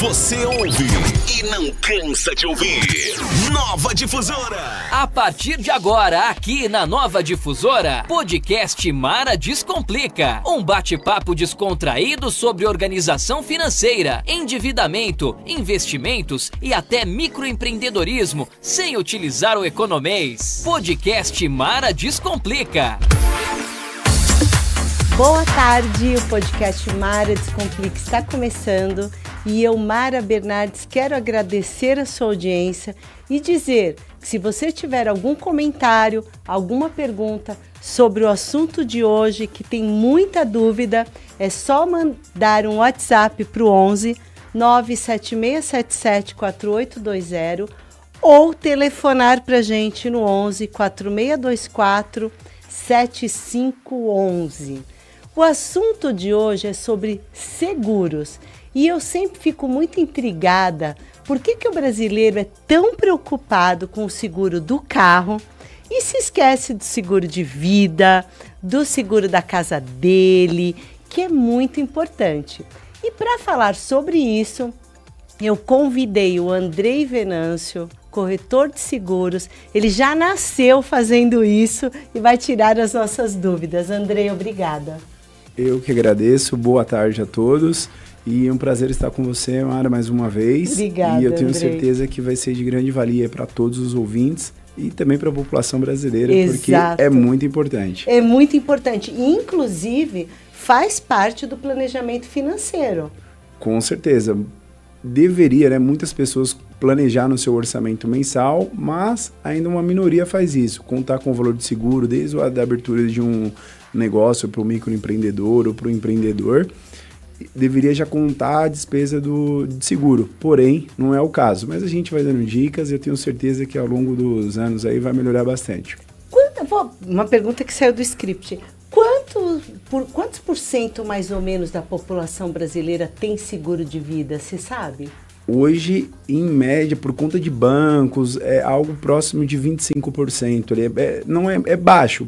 Você ouve e não cansa de ouvir. Nova Difusora. A partir de agora, aqui na Nova Difusora, podcast Mara Descomplica. Um bate-papo descontraído sobre organização financeira, endividamento, investimentos e até microempreendedorismo, sem utilizar o economês. Podcast Mara Descomplica. Boa tarde, o podcast Mara Descomplica está começando e eu, Mara Bernardes, quero agradecer a sua audiência e dizer que se você tiver algum comentário, alguma pergunta sobre o assunto de hoje, que tem muita dúvida, é só mandar um WhatsApp para o 11 97677 4820 ou telefonar para a gente no 11 4624 7511. O assunto de hoje é sobre seguros e eu sempre fico muito intrigada por que o brasileiro é tão preocupado com o seguro do carro e se esquece do seguro de vida, do seguro da casa dele, que é muito importante. E para falar sobre isso, eu convidei o Andrei Venâncio, corretor de seguros. Ele já nasceu fazendo isso e vai tirar as nossas dúvidas. Andrei, obrigada. Eu que agradeço, boa tarde a todos e é um prazer estar com você, Mara, mais uma vez. Obrigada, e eu tenho Andrei. certeza que vai ser de grande valia para todos os ouvintes e também para a população brasileira, Exato. Porque é muito importante. É muito importante e, inclusive, faz parte do planejamento financeiro. Com certeza. Deveria, né? Muitas pessoas planejar no seu orçamento mensal, mas ainda uma minoria faz isso. Contar com o valor de seguro, desde a abertura de um negócio para o microempreendedor ou para o empreendedor, deveria já contar a despesa de seguro. Porém, não é o caso. Mas a gente vai dando dicas e eu tenho certeza que ao longo dos anos aí vai melhorar bastante. Uma pergunta que saiu do script. Quantos por cento mais ou menos da população brasileira tem seguro de vida, você sabe? Hoje, em média, por conta de bancos, é algo próximo de 25%. É baixo,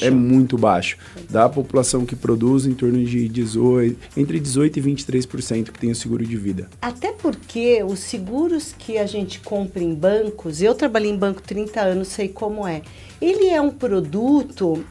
é muito baixo. Da população que produz, em torno de entre 18% e 23% que tem o seguro de vida. Até porque os seguros que a gente compra em bancos, eu trabalhei em banco 30 anos, sei como é. Ele é um produto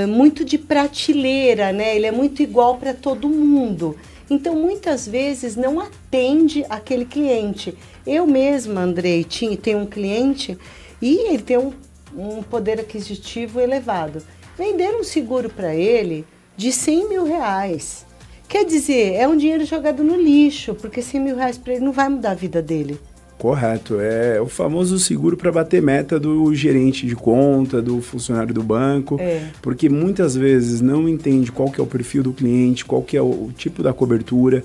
muito de prateleira, né? Ele é muito igual para todo mundo. Então, muitas vezes, não atende aquele cliente. Eu mesma, Andrei, tenho um cliente e ele tem um poder aquisitivo elevado. Venderam um seguro para ele de 100 mil reais. Quer dizer, é um dinheiro jogado no lixo, porque 100 mil reais para ele não vai mudar a vida dele. Correto, é o famoso seguro para bater meta do gerente de conta, do funcionário do banco, porque muitas vezes não entende qual que é o perfil do cliente, qual que é o tipo da cobertura,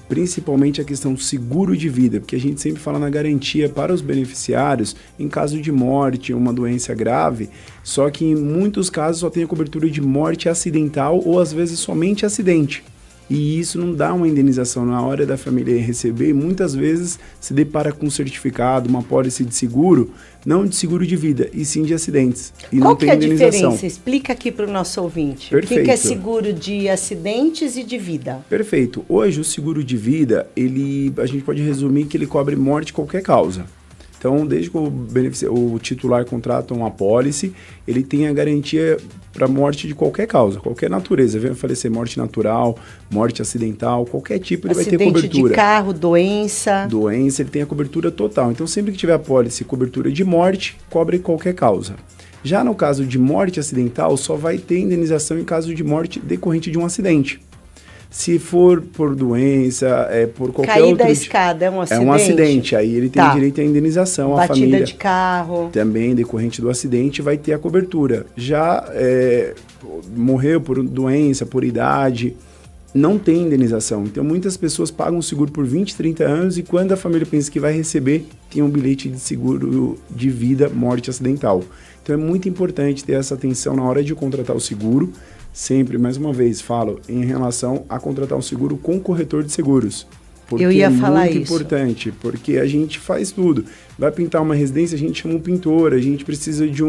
principalmente a questão do seguro de vida, porque a gente sempre fala na garantia para os beneficiários em caso de morte, uma doença grave, só que em muitos casos só tem a cobertura de morte acidental ou às vezes somente acidente. E isso não dá uma indenização na hora da família receber. Muitas vezes se depara com um certificado, uma pólice de seguro, não de seguro de vida, e sim de acidentes. E Qual não que tem é a indenização. diferença? Explica aqui para o nosso ouvinte. Perfeito. O que é seguro de acidentes e de vida? Perfeito. Hoje o seguro de vida, a gente pode resumir que ele cobre morte de qualquer causa. Então, desde que o titular contrata uma apólice, ele tem a garantia para morte de qualquer causa, qualquer natureza. Venha falecer morte natural, morte acidental, qualquer tipo, ele vai ter cobertura. Acidente de carro, doença. Doença, ele tem a cobertura total. Então, sempre que tiver apólice cobertura de morte, cobre qualquer causa. Já no caso de morte acidental, só vai ter indenização em caso de morte decorrente de um acidente. Se for por doença, por qualquer Cair outro... da escada é um acidente? É um acidente, aí ele tem direito à indenização, a família... Batida de carro... Também, decorrente do acidente, vai ter a cobertura. Já morreu por doença, por idade, não tem indenização. Então, muitas pessoas pagam o seguro por 20, 30 anos e quando a família pensa que vai receber, tem um bilhete de seguro de vida, morte acidental. Então, é muito importante ter essa atenção na hora de contratar o seguro. Sempre, mais uma vez, falo em relação a contratar um seguro com corretor de seguros. Porque eu ia falar é muito importante, porque a gente faz tudo. Vai pintar uma residência, a gente chama um pintor, a gente precisa de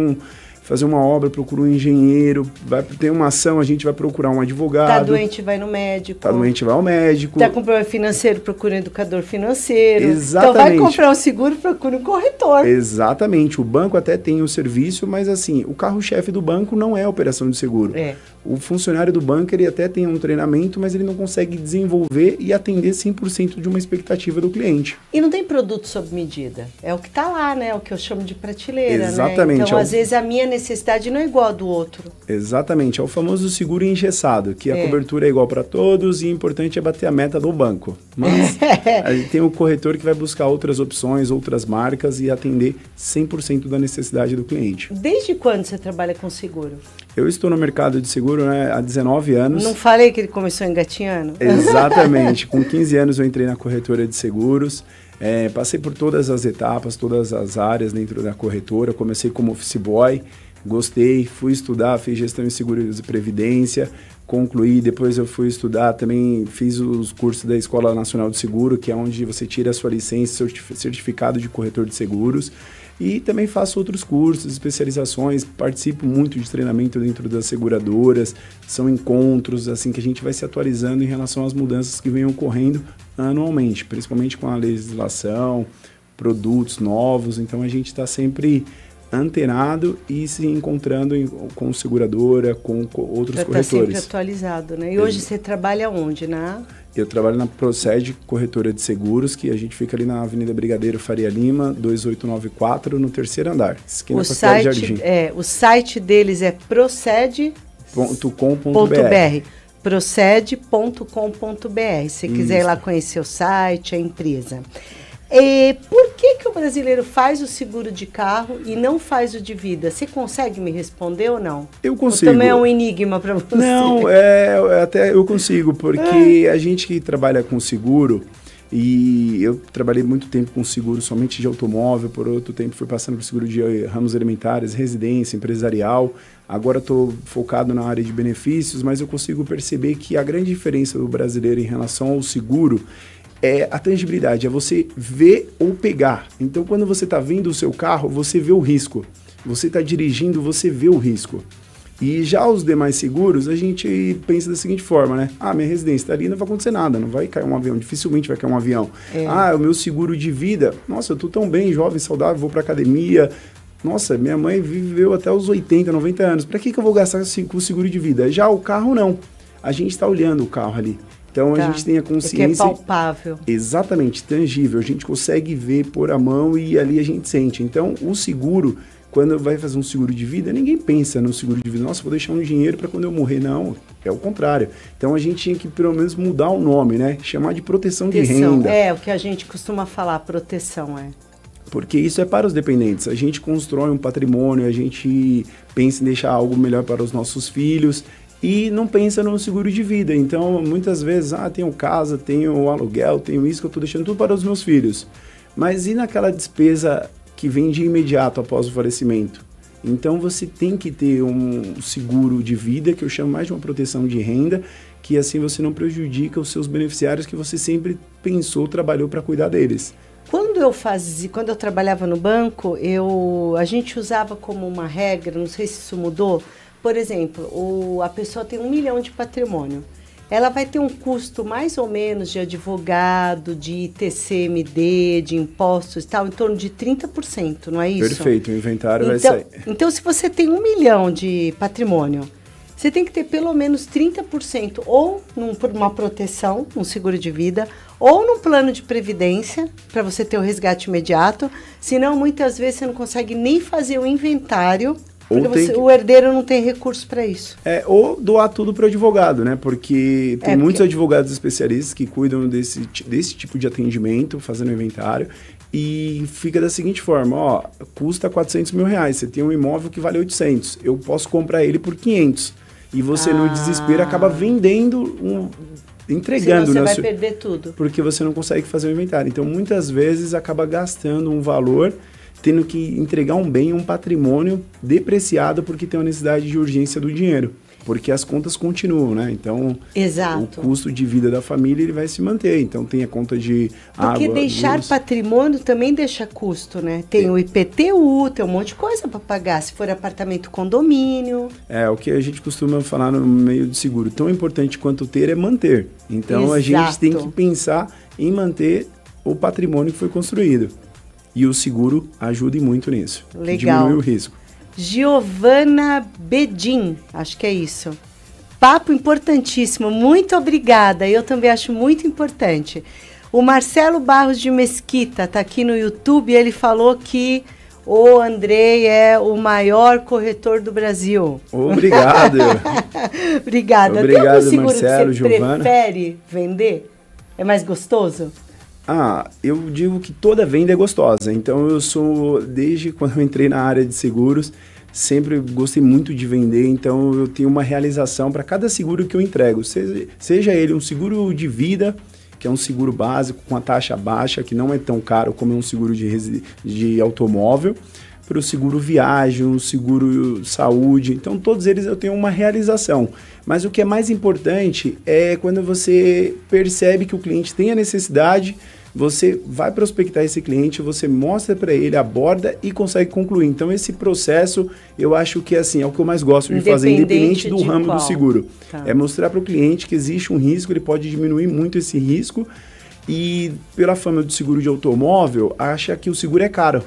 fazer uma obra, procura um engenheiro, vai ter uma ação, a gente vai procurar um advogado. Tá doente, vai no médico. Tá doente, vai ao médico. Tá com problema financeiro, procura um educador financeiro. Exatamente. Então vai comprar um seguro, procura um corretor. Exatamente. O banco até tem o serviço, mas assim, o carro-chefe do banco não é a operação de seguro. O funcionário do banco, ele até tem um treinamento, mas ele não consegue desenvolver e atender 100% de uma expectativa do cliente. E não tem produto sob medida. É o que tá lá, né? O que eu chamo de prateleira, Exatamente. né? Então, às vezes, a minha necessidade não é igual a do outro. Exatamente. É o famoso seguro engessado, que a cobertura é igual para todos e o importante é bater a meta do banco. Mas a gente tem o corretor que vai buscar outras opções, outras marcas e atender 100% da necessidade do cliente. Desde quando você trabalha com seguro? Eu estou no mercado de seguro, né, há 19 anos. Não falei que ele começou engatinhando? Exatamente. Com 15 anos eu entrei na corretora de seguros. Passei por todas as etapas, todas as áreas dentro da corretora. Comecei como office boy, gostei, fui estudar, fiz gestão em seguros e previdência, concluí, depois eu fui estudar, também fiz os cursos da Escola Nacional de Seguro, que é onde você tira a sua licença, certificado de corretor de seguros. E também faço outros cursos, especializações, participo muito de treinamento dentro das seguradoras, são encontros assim que a gente vai se atualizando em relação às mudanças que vêm ocorrendo anualmente, principalmente com a legislação, produtos novos, então a gente está sempre antenado e se encontrando com seguradora, com outros corretores. Está sempre atualizado, né? E hoje você trabalha onde? Eu trabalho na Proced Corretora de Seguros, que a gente fica ali na Avenida Brigadeiro Faria Lima, 2894, no terceiro andar, esquina com a Jardim. O site deles é proced.com.br. proced.com.br. Se quiser ir lá conhecer o site, a empresa. Por que o brasileiro faz o seguro de carro e não faz o de vida? Você consegue me responder ou não? Eu consigo. Ou também é um enigma para você? Não, até eu consigo, porque a gente que trabalha com seguro, e eu trabalhei muito tempo com seguro somente de automóvel, por outro tempo fui passando por seguro de ramos elementares, residência, empresarial, agora estou focado na área de benefícios, mas eu consigo perceber que a grande diferença do brasileiro em relação ao seguro é a tangibilidade, é você ver ou pegar. Então, quando você está vendo o seu carro, você vê o risco. Você está dirigindo, você vê o risco. E já os demais seguros, a gente pensa da seguinte forma, né? Minha residência está ali, não vai acontecer nada, não vai cair um avião, dificilmente vai cair um avião. O meu seguro de vida, nossa, eu estou tão bem, jovem, saudável, vou para academia. Nossa, minha mãe viveu até os 80, 90 anos. Para que eu vou gastar com o seguro de vida? Já o carro, não. A gente está olhando o carro ali. Então, a gente tem a consciência... que é palpável. Exatamente, tangível. A gente consegue ver, pôr a mão e ali a gente sente. Então, o seguro, quando vai fazer um seguro de vida, ninguém pensa no seguro de vida. Nossa, vou deixar um dinheiro para quando eu morrer. Não, é o contrário. Então, a gente tinha que, pelo menos, mudar o nome, né? Chamar de proteção de renda. É, o que a gente costuma falar, proteção, Porque isso é para os dependentes. A gente constrói um patrimônio, a gente pensa em deixar algo melhor para os nossos filhos... E não pensa no seguro de vida. Então, muitas vezes, tenho casa, tenho aluguel, tenho isso que eu estou deixando tudo para os meus filhos. Mas e naquela despesa que vem de imediato após o falecimento? Então, você tem que ter um seguro de vida, que eu chamo mais de uma proteção de renda, que assim você não prejudica os seus beneficiários que você sempre pensou, trabalhou para cuidar deles. Quando eu trabalhava no banco, a gente usava como uma regra, não sei se isso mudou. Por exemplo, a pessoa tem 1 milhão de patrimônio. Ela vai ter um custo mais ou menos de advogado, de TCMD, de impostos e tal, em torno de 30%, não é isso? Perfeito, o inventário vai sair. Então, se você tem 1 milhão de patrimônio, você tem que ter pelo menos 30% ou numa proteção, um seguro de vida, ou num plano de previdência, para você ter o resgate imediato. Senão, muitas vezes, você não consegue nem fazer o inventário. Porque o herdeiro não tem recurso para isso. Ou doar tudo para o advogado, né? Porque tem muitos advogados especialistas que cuidam desse tipo de atendimento, fazendo inventário, e fica da seguinte forma, custa 400 mil reais, você tem um imóvel que vale 800, eu posso comprar ele por 500, e você no desespero acaba vendendo, entregando. Senão você vai perder tudo. Porque você não consegue fazer o inventário. Então, muitas vezes, acaba gastando um valor, tendo que entregar um bem, um patrimônio depreciado porque tem uma necessidade de urgência do dinheiro. porque as contas continuam, né? Então, Exato. o custo de vida da família ele vai se manter. Então, tem a conta de água... Porque deixar luz. patrimônio também deixa custo, né? Tem o IPTU, tem um monte de coisa para pagar, se for apartamento, condomínio. É, o que a gente costuma falar no meio de seguro, tão importante quanto ter é manter. Então, a gente tem que pensar em manter o patrimônio que foi construído. E o seguro ajuda muito nisso. Legal. Diminui o risco. Giovana Bedin, acho que é isso. Papo importantíssimo, muito obrigada. Eu também acho muito importante. O Marcelo Barros de Mesquita está aqui no YouTube e ele falou que o Andrei é o maior corretor do Brasil. Obrigado. Obrigada. Obrigado, tem algum seguro Marcelo, que você Giovana. prefere vender? É mais gostoso? Eu digo que toda venda é gostosa. Então, eu sou, desde quando eu entrei na área de seguros, sempre gostei muito de vender. Então, eu tenho uma realização para cada seguro que eu entrego. Seja ele um seguro de vida, que é um seguro básico com a taxa baixa, que não é tão caro como um seguro de automóvel, para o seguro viagem, um seguro saúde. Então, todos eles eu tenho uma realização. Mas o que é mais importante é quando você percebe que o cliente tem a necessidade, você vai prospectar esse cliente, você mostra para ele, aborda e consegue concluir. Então, esse processo, eu acho que assim, é o que eu mais gosto de fazer, independente do ramo do seguro. Tá. É mostrar para o cliente que existe um risco, ele pode diminuir muito esse risco. E pela fama do seguro de automóvel, acha que o seguro é caro.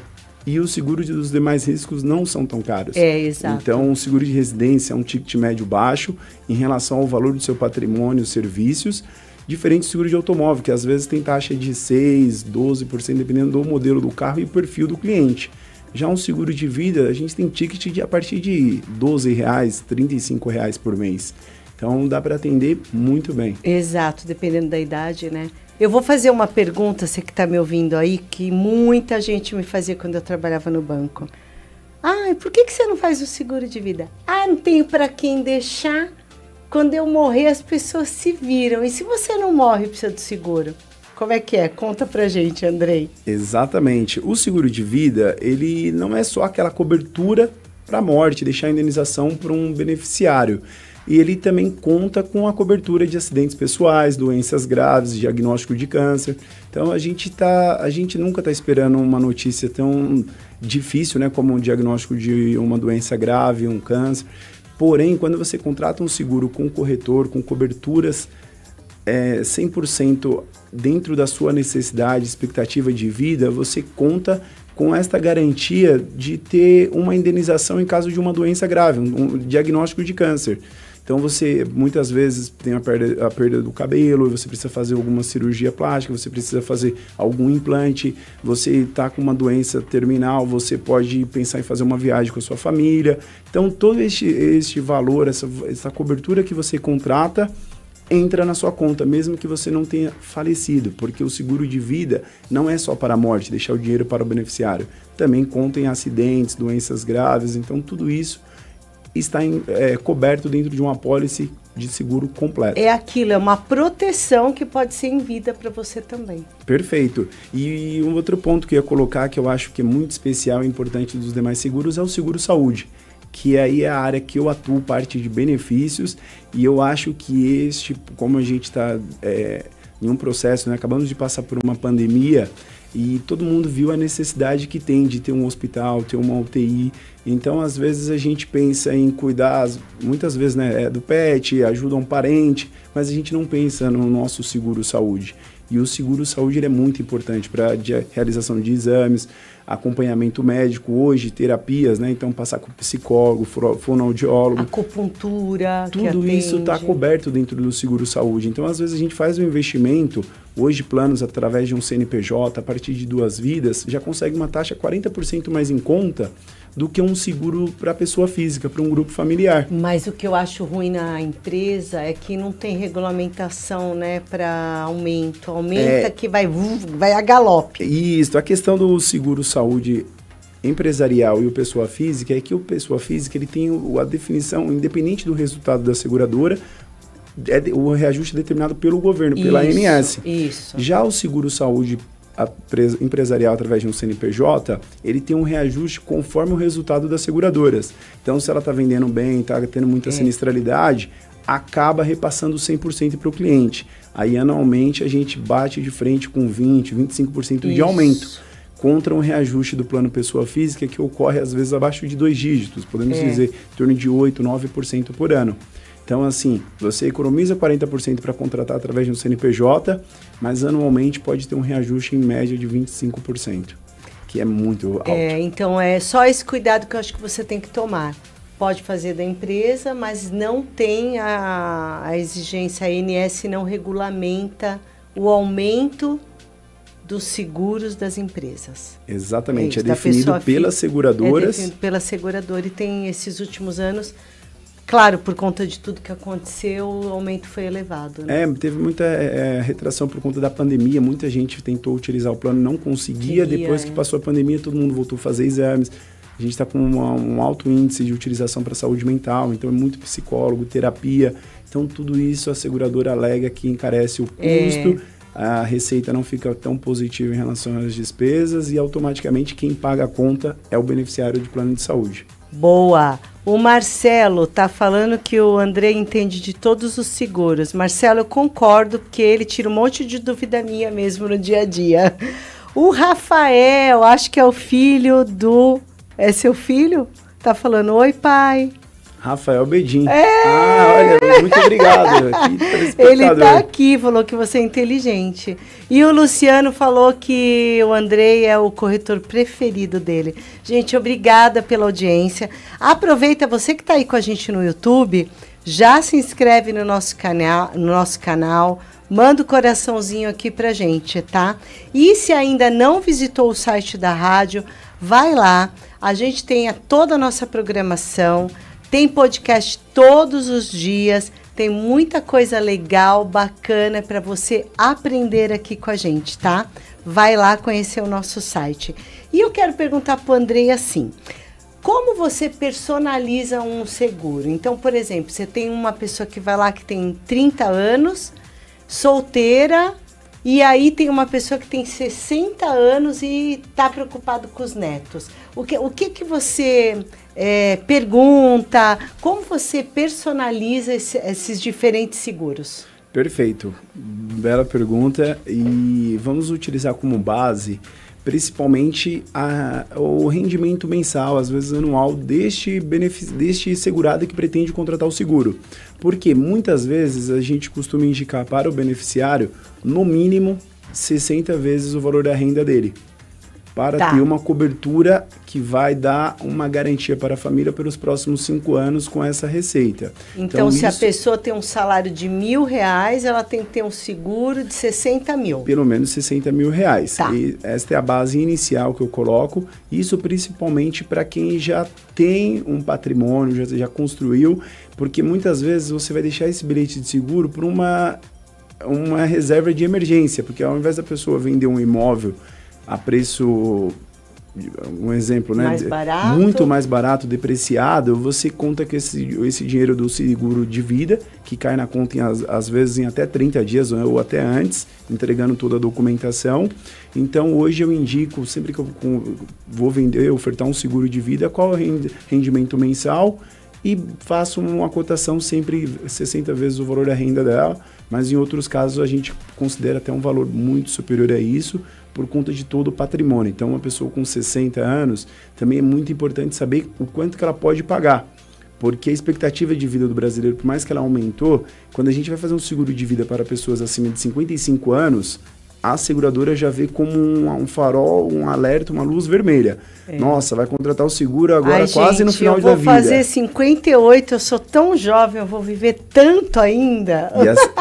E o seguro dos demais riscos não são tão caros. Exato. Então, o seguro de residência é um ticket médio baixo em relação ao valor do seu patrimônio, serviços, diferente do seguro de automóvel, que às vezes tem taxa de 6%, 12%, dependendo do modelo do carro e perfil do cliente. Já um seguro de vida, a gente tem ticket a partir de R$12, R$35 por mês. Então, dá para atender muito bem. Exato, dependendo da idade, né? Eu vou fazer uma pergunta, você que está me ouvindo aí, que muita gente me fazia quando eu trabalhava no banco. Por que você não faz o seguro de vida? Não tenho para quem deixar. Quando eu morrer, as pessoas se viram. E se você não morre, precisa do seguro? Como é que é? Conta pra gente, Andrei. Exatamente. O seguro de vida, ele não é só aquela cobertura para a morte, deixar a indenização para um beneficiário. E ele também conta com a cobertura de acidentes pessoais, doenças graves, diagnóstico de câncer. Então, a gente nunca está esperando uma notícia tão difícil, né, como um diagnóstico de uma doença grave, um câncer. Porém, quando você contrata um seguro com corretor, com coberturas 100% dentro da sua necessidade, expectativa de vida, você conta com esta garantia de ter uma indenização em caso de uma doença grave, um diagnóstico de câncer. Então, você muitas vezes tem a perda do cabelo, você precisa fazer alguma cirurgia plástica, você precisa fazer algum implante, você está com uma doença terminal, você pode pensar em fazer uma viagem com a sua família. Então, todo este valor, essa cobertura que você contrata, entra na sua conta, mesmo que você não tenha falecido, porque o seguro de vida não é só para a morte, deixar o dinheiro para o beneficiário. Também conta em acidentes, doenças graves, então tudo isso está coberto dentro de uma apólice de seguro completa. É aquilo, é uma proteção que pode ser em vida para você também. Perfeito. E um outro ponto que eu ia colocar, que eu acho que é muito especial e importante dos demais seguros, é o seguro saúde, que aí é a área que eu atuo, parte de benefícios, e eu acho que como a gente está em um processo, né, acabamos de passar por uma pandemia, e todo mundo viu a necessidade que tem de ter um hospital, ter uma UTI. Então, às vezes, a gente pensa em cuidar, muitas vezes, né, do pet, ajuda um parente, mas a gente não pensa no nosso seguro-saúde. E o seguro-saúde ele é muito importante para a realização de exames, acompanhamento médico, hoje, terapias, né? Então, passar com psicólogo, fonoaudiólogo. Acupuntura, tudo isso está coberto dentro do seguro-saúde. Então, às vezes, a gente faz um investimento, hoje, planos através de um CNPJ, a partir de 2 vidas, já consegue uma taxa 40% mais em conta do que um seguro para pessoa física, para um grupo familiar. Mas o que eu acho ruim na empresa é que não tem regulamentação, né, para aumento. Aumenta que vai a galope. Isso, a questão do seguro-saúde empresarial e o pessoa física é que o pessoa física ele tem a definição, independente do resultado da seguradora, o reajuste é determinado pelo governo, pela ANS. Isso. Já o seguro-saúde empresarial através de um CNPJ, ele tem um reajuste conforme o resultado das seguradoras. Então, se ela está vendendo bem, está tendo muita sinistralidade, acaba repassando 100% para o cliente. Aí, anualmente, a gente bate de frente com 20%, 25% de aumento, contra um reajuste do plano pessoa física que ocorre, às vezes, abaixo de 2 dígitos, podemos dizer, em torno de 8%, 9% por ano. Então, assim, você economiza 40% para contratar através de um CNPJ, mas anualmente pode ter um reajuste em média de 25%, que é muito alto. Então é só esse cuidado que eu acho que você tem que tomar. Pode fazer da empresa, mas não tem a exigência, a ANS não regulamenta o aumento dos seguros das empresas. Exatamente, é definido pelas seguradoras. É definido pela seguradora e tem esses últimos anos... Claro, por conta de tudo que aconteceu, o aumento foi elevado, né? Teve muita retração por conta da pandemia, muita gente tentou utilizar o plano, não conseguia, depois que passou a pandemia, todo mundo voltou a fazer exames, a gente está com um alto índice de utilização para saúde mental, então é muito psicólogo, terapia, então tudo isso a seguradora alega que encarece o custo, a receita não fica tão positiva em relação às despesas e automaticamente quem paga a conta é o beneficiário de plano de saúde. Boa! O Marcelo tá falando que o André entende de todos os seguros. Marcelo, eu concordo, porque ele tira um monte de dúvida minha mesmo no dia a dia. O Rafael, acho que é o filho do... É seu filho? Tá falando, oi, pai. Rafael Bedin. Olha, muito obrigado. Ele tá aqui, falou que você é inteligente. E o Luciano falou que o Andrei é o corretor preferido dele. Gente, obrigada pela audiência. Aproveita, você que tá aí com a gente no YouTube, já se inscreve no nosso canal, manda o coraçãozinho aqui pra gente, tá? E se ainda não visitou o site da rádio, vai lá. A gente tem toda a nossa programação. Tem podcast todos os dias, tem muita coisa legal, bacana para você aprender aqui com a gente, tá? Vai lá conhecer o nosso site. E eu quero perguntar para o Andrei assim, como você personaliza um seguro? Então, por exemplo, você tem uma pessoa que vai lá que tem 30 anos, solteira, e aí tem uma pessoa que tem 60 anos e está preocupado com os netos. O que você... pergunta, como você personaliza esses diferentes seguros? Perfeito, bela pergunta e vamos utilizar como base principalmente o rendimento mensal, às vezes anual, deste segurado que pretende contratar o seguro. Porque muitas vezes a gente costuma indicar para o beneficiário, no mínimo, 60 vezes o valor da renda dele, para ter uma cobertura que vai dar uma garantia para a família pelos próximos 5 anos com essa receita. Então se a pessoa tem um salário de R$1.000, ela tem que ter um seguro de 60 mil. Pelo menos 60 mil reais. E esta é a base inicial que eu coloco, isso principalmente para quem já tem um patrimônio, já construiu, porque muitas vezes você vai deixar esse bilhete de seguro por uma reserva de emergência, porque ao invés da pessoa vender um imóvel a preço, um exemplo, né? Muito mais barato, depreciado, você conta que esse dinheiro do seguro de vida, que cai na conta às vezes em até 30 dias ou até antes, entregando toda a documentação. Então hoje eu indico, sempre que eu vou ofertar um seguro de vida, qual é o rendimento mensal e faço uma cotação sempre 60 vezes o valor da renda dela, mas em outros casos a gente considera até um valor muito superior a isso, por conta de todo o patrimônio. Então, uma pessoa com 60 anos, também é muito importante saber o quanto que ela pode pagar, porque a expectativa de vida do brasileiro, por mais que ela aumentou, quando a gente vai fazer um seguro de vida para pessoas acima de 55 anos, a seguradora já vê como um farol, um alerta, uma luz vermelha. Nossa, vai contratar o seguro agora quase no final da vida. Eu vou fazer 58, eu sou tão jovem, eu vou viver tanto ainda.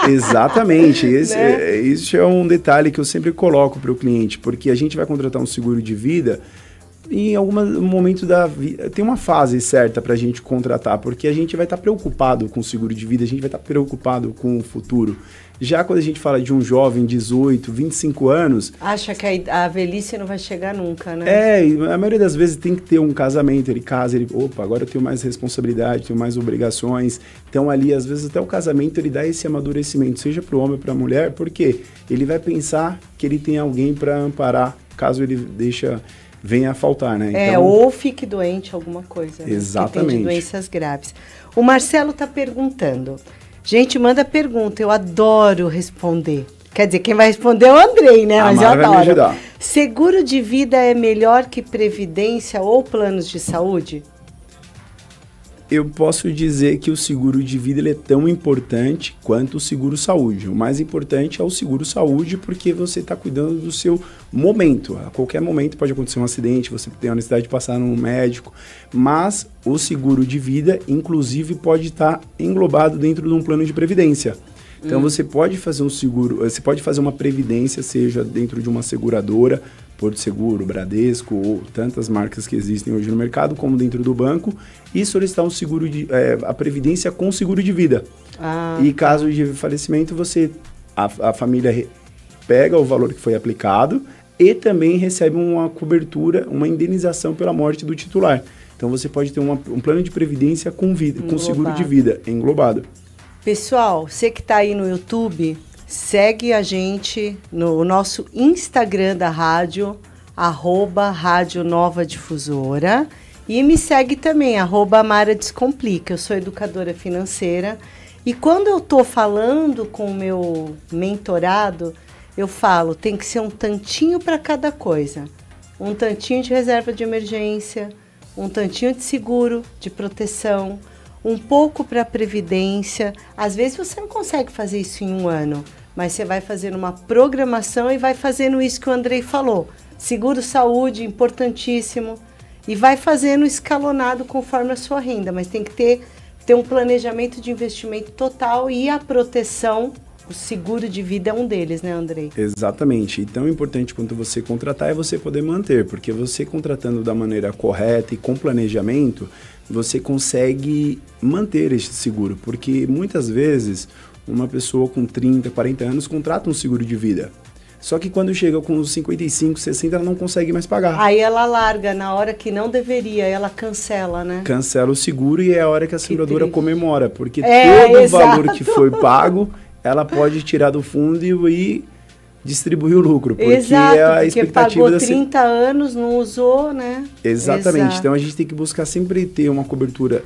Exatamente, isso é um detalhe que eu sempre coloco para o cliente, porque a gente vai contratar um seguro de vida em algum momento da vida, tem uma fase certa para a gente contratar, porque a gente vai estar preocupado com o seguro de vida, a gente vai estar preocupado com o futuro. Já quando a gente fala de um jovem, 18, 25 anos... Acha que a velhice não vai chegar nunca, né? A maioria das vezes tem que ter um casamento, ele casa, opa, agora eu tenho mais responsabilidade, tenho mais obrigações. Então ali, às vezes, até o casamento, ele dá esse amadurecimento, seja para o homem ou para a mulher, porque ele vai pensar que ele tem alguém para amparar, caso ele venha a faltar, né? Então, ou fique doente, alguma coisa. Exatamente. Né? Tem doenças graves. O Marcelo está perguntando. Gente, manda pergunta, eu adoro responder. Quer dizer, quem vai responder é o Andrei, né? Mas eu adoro. Vai me ajudar. Seguro de vida é melhor que previdência ou planos de saúde? Eu posso dizer que o seguro de vida ele é tão importante quanto o seguro saúde. O mais importante é o seguro saúde porque você está cuidando do seu momento. A qualquer momento pode acontecer um acidente, você tem a necessidade de passar num médico, mas o seguro de vida, inclusive, pode estar englobado dentro de um plano de previdência. Então você pode fazer um seguro, você pode fazer uma previdência, seja dentro de uma seguradora, Porto Seguro, Bradesco ou tantas marcas que existem hoje no mercado, como dentro do banco, e solicitar um seguro a previdência com seguro de vida. E caso de falecimento, a família pega o valor que foi aplicado e também recebe uma cobertura, uma indenização pela morte do titular. Então você pode ter um plano de previdência com seguro de vida englobado. Pessoal, você que está aí no YouTube, segue a gente no nosso Instagram da rádio, @Rádio Nova Difusora. E me segue também, @Mara Descomplica. Eu sou educadora financeira. E quando eu estou falando com o meu mentorado, eu falo, tem que ser um tantinho para cada coisa. Um tantinho de reserva de emergência, um tantinho de seguro, de proteção, um pouco para previdência. Às vezes você não consegue fazer isso em um ano, mas você vai fazendo uma programação e vai fazendo isso que o Andrei falou. Seguro saúde, importantíssimo. E vai fazendo escalonado conforme a sua renda, mas tem que ter um planejamento de investimento total e a proteção, o seguro de vida é um deles, né, Andrei? Exatamente. E tão importante quanto você contratar é você poder manter, porque você contratando da maneira correta e com planejamento, você consegue manter esse seguro, porque muitas vezes uma pessoa com 30, 40 anos contrata um seguro de vida. Só que quando chega com os 55, 60, ela não consegue mais pagar. Aí ela larga na hora que não deveria, ela cancela, né? Cancela o seguro e é a hora que a seguradora comemora, porque todo o valor que foi pago, ela pode tirar do fundo e distribuir o lucro, porque é a expectativa pagou 30 anos, não usou, né? Exatamente. Exato. Então a gente tem que buscar sempre ter uma cobertura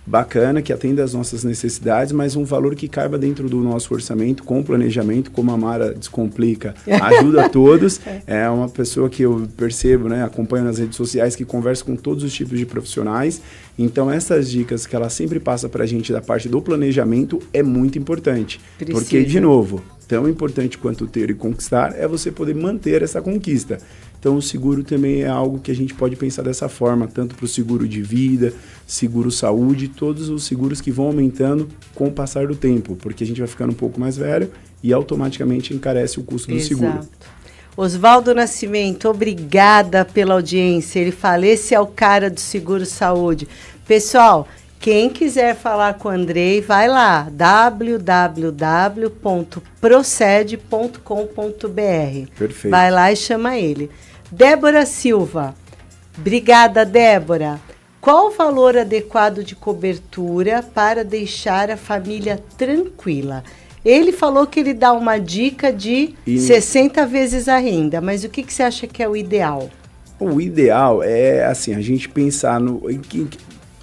bacana, que atenda às nossas necessidades, mas um valor que caiba dentro do nosso orçamento, com planejamento, como a Mara Descomplica, ajuda a todos. É uma pessoa que eu percebo, né, acompanho nas redes sociais, que conversa com todos os tipos de profissionais. Então, essas dicas que ela sempre passa para a gente da parte do planejamento é muito importante. Precisa. Porque, de novo, tão importante quanto ter e conquistar é você poder manter essa conquista. Então, o seguro também é algo que a gente pode pensar dessa forma, tanto para o seguro de vida, seguro saúde, todos os seguros que vão aumentando com o passar do tempo, porque a gente vai ficando um pouco mais velho e automaticamente encarece o custo do seguro. Oswaldo Nascimento, obrigada pela audiência. Ele fala, esse é o cara do seguro saúde. Pessoal, quem quiser falar com o Andrei, vai lá, www.procede.com.br. Perfeito. Vai lá e chama ele. Débora Silva, obrigada, Débora. Qual o valor adequado de cobertura para deixar a família tranquila? Ele falou que ele dá uma dica de 60 vezes a renda, mas o que você acha que é o ideal? O ideal é, assim, a gente pensar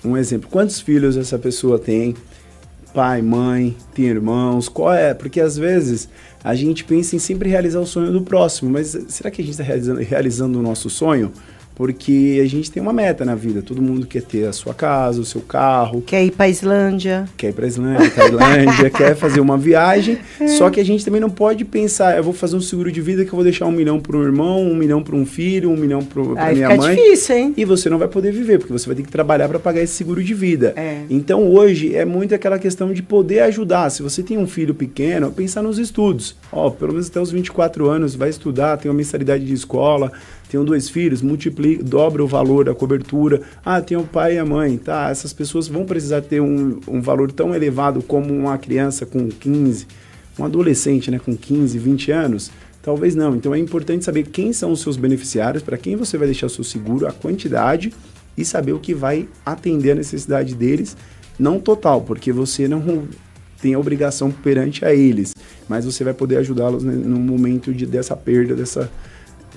um exemplo, quantos filhos essa pessoa tem? Pai, mãe, tem irmãos, qual é? Porque às vezes a gente pensa em sempre realizar o sonho do próximo, mas será que a gente está realizando o nosso sonho? Porque a gente tem uma meta na vida, todo mundo quer ter a sua casa, o seu carro. Quer ir para a Islândia. Quer ir para a Islândia, Tailândia, quer fazer uma viagem. Só que a gente também não pode pensar, eu vou fazer um seguro de vida que eu vou deixar 1 milhão para um irmão, 1 milhão para um filho, 1 milhão para minha mãe. Difícil, hein? E você não vai poder viver, porque você vai ter que trabalhar para pagar esse seguro de vida. Então hoje é muito aquela questão de poder ajudar. Se você tem um filho pequeno, pensar nos estudos. Pelo menos até os 24 anos, vai estudar, tem uma mensalidade de escola, tenho 2 filhos, multiplica, dobra o valor da cobertura. Ah, tem o pai e a mãe, tá? Essas pessoas vão precisar ter um valor tão elevado como uma criança com 15, um adolescente, né, com 15, 20 anos? Talvez não. Então é importante saber quem são os seus beneficiários, para quem você vai deixar o seu seguro, a quantidade e saber o que vai atender a necessidade deles, não total, porque você não tem a obrigação perante a eles, mas você vai poder ajudá-los, né, no momento dessa perda, dessa...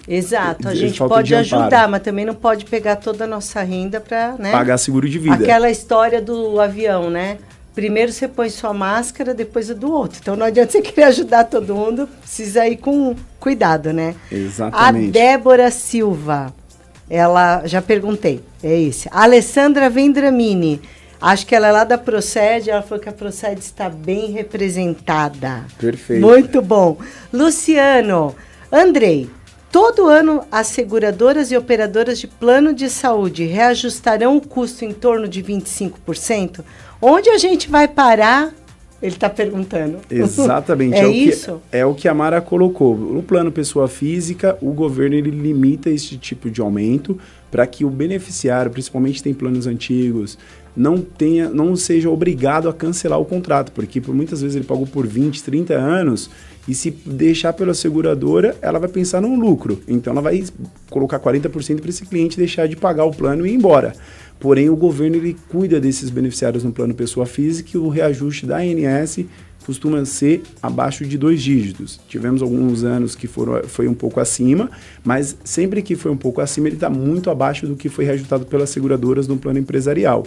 Exato, a gente pode ajudar, mas também não pode pegar toda a nossa renda para, né, pagar seguro de vida. Aquela história do avião, né? Primeiro você põe sua máscara, depois a do outro. Então não adianta você querer ajudar todo mundo, precisa ir com cuidado, né? Exatamente. A Débora Silva, ela, já perguntei, é esse. A Alessandra Vendramini, acho que ela é lá da Proced, ela falou que a Proced está bem representada. Perfeito. Muito bom. Luciano, Andrei, todo ano as seguradoras e operadoras de plano de saúde reajustarão o custo em torno de 25%? Onde a gente vai parar? Ele está perguntando. Exatamente. É o que a Mara colocou. No plano pessoa física, o governo ele limita esse tipo de aumento para que o beneficiário, principalmente tem planos antigos, não seja obrigado a cancelar o contrato, porque por muitas vezes ele pagou por 20, 30 anos e se deixar pela seguradora, ela vai pensar num lucro. Então ela vai colocar 40% para esse cliente deixar de pagar o plano e ir embora. Porém, o governo ele cuida desses beneficiários no plano pessoa física e o reajuste da ANS costuma ser abaixo de 2 dígitos. Tivemos alguns anos que foi um pouco acima, mas sempre que foi um pouco acima, ele está muito abaixo do que foi reajustado pelas seguradoras no plano empresarial.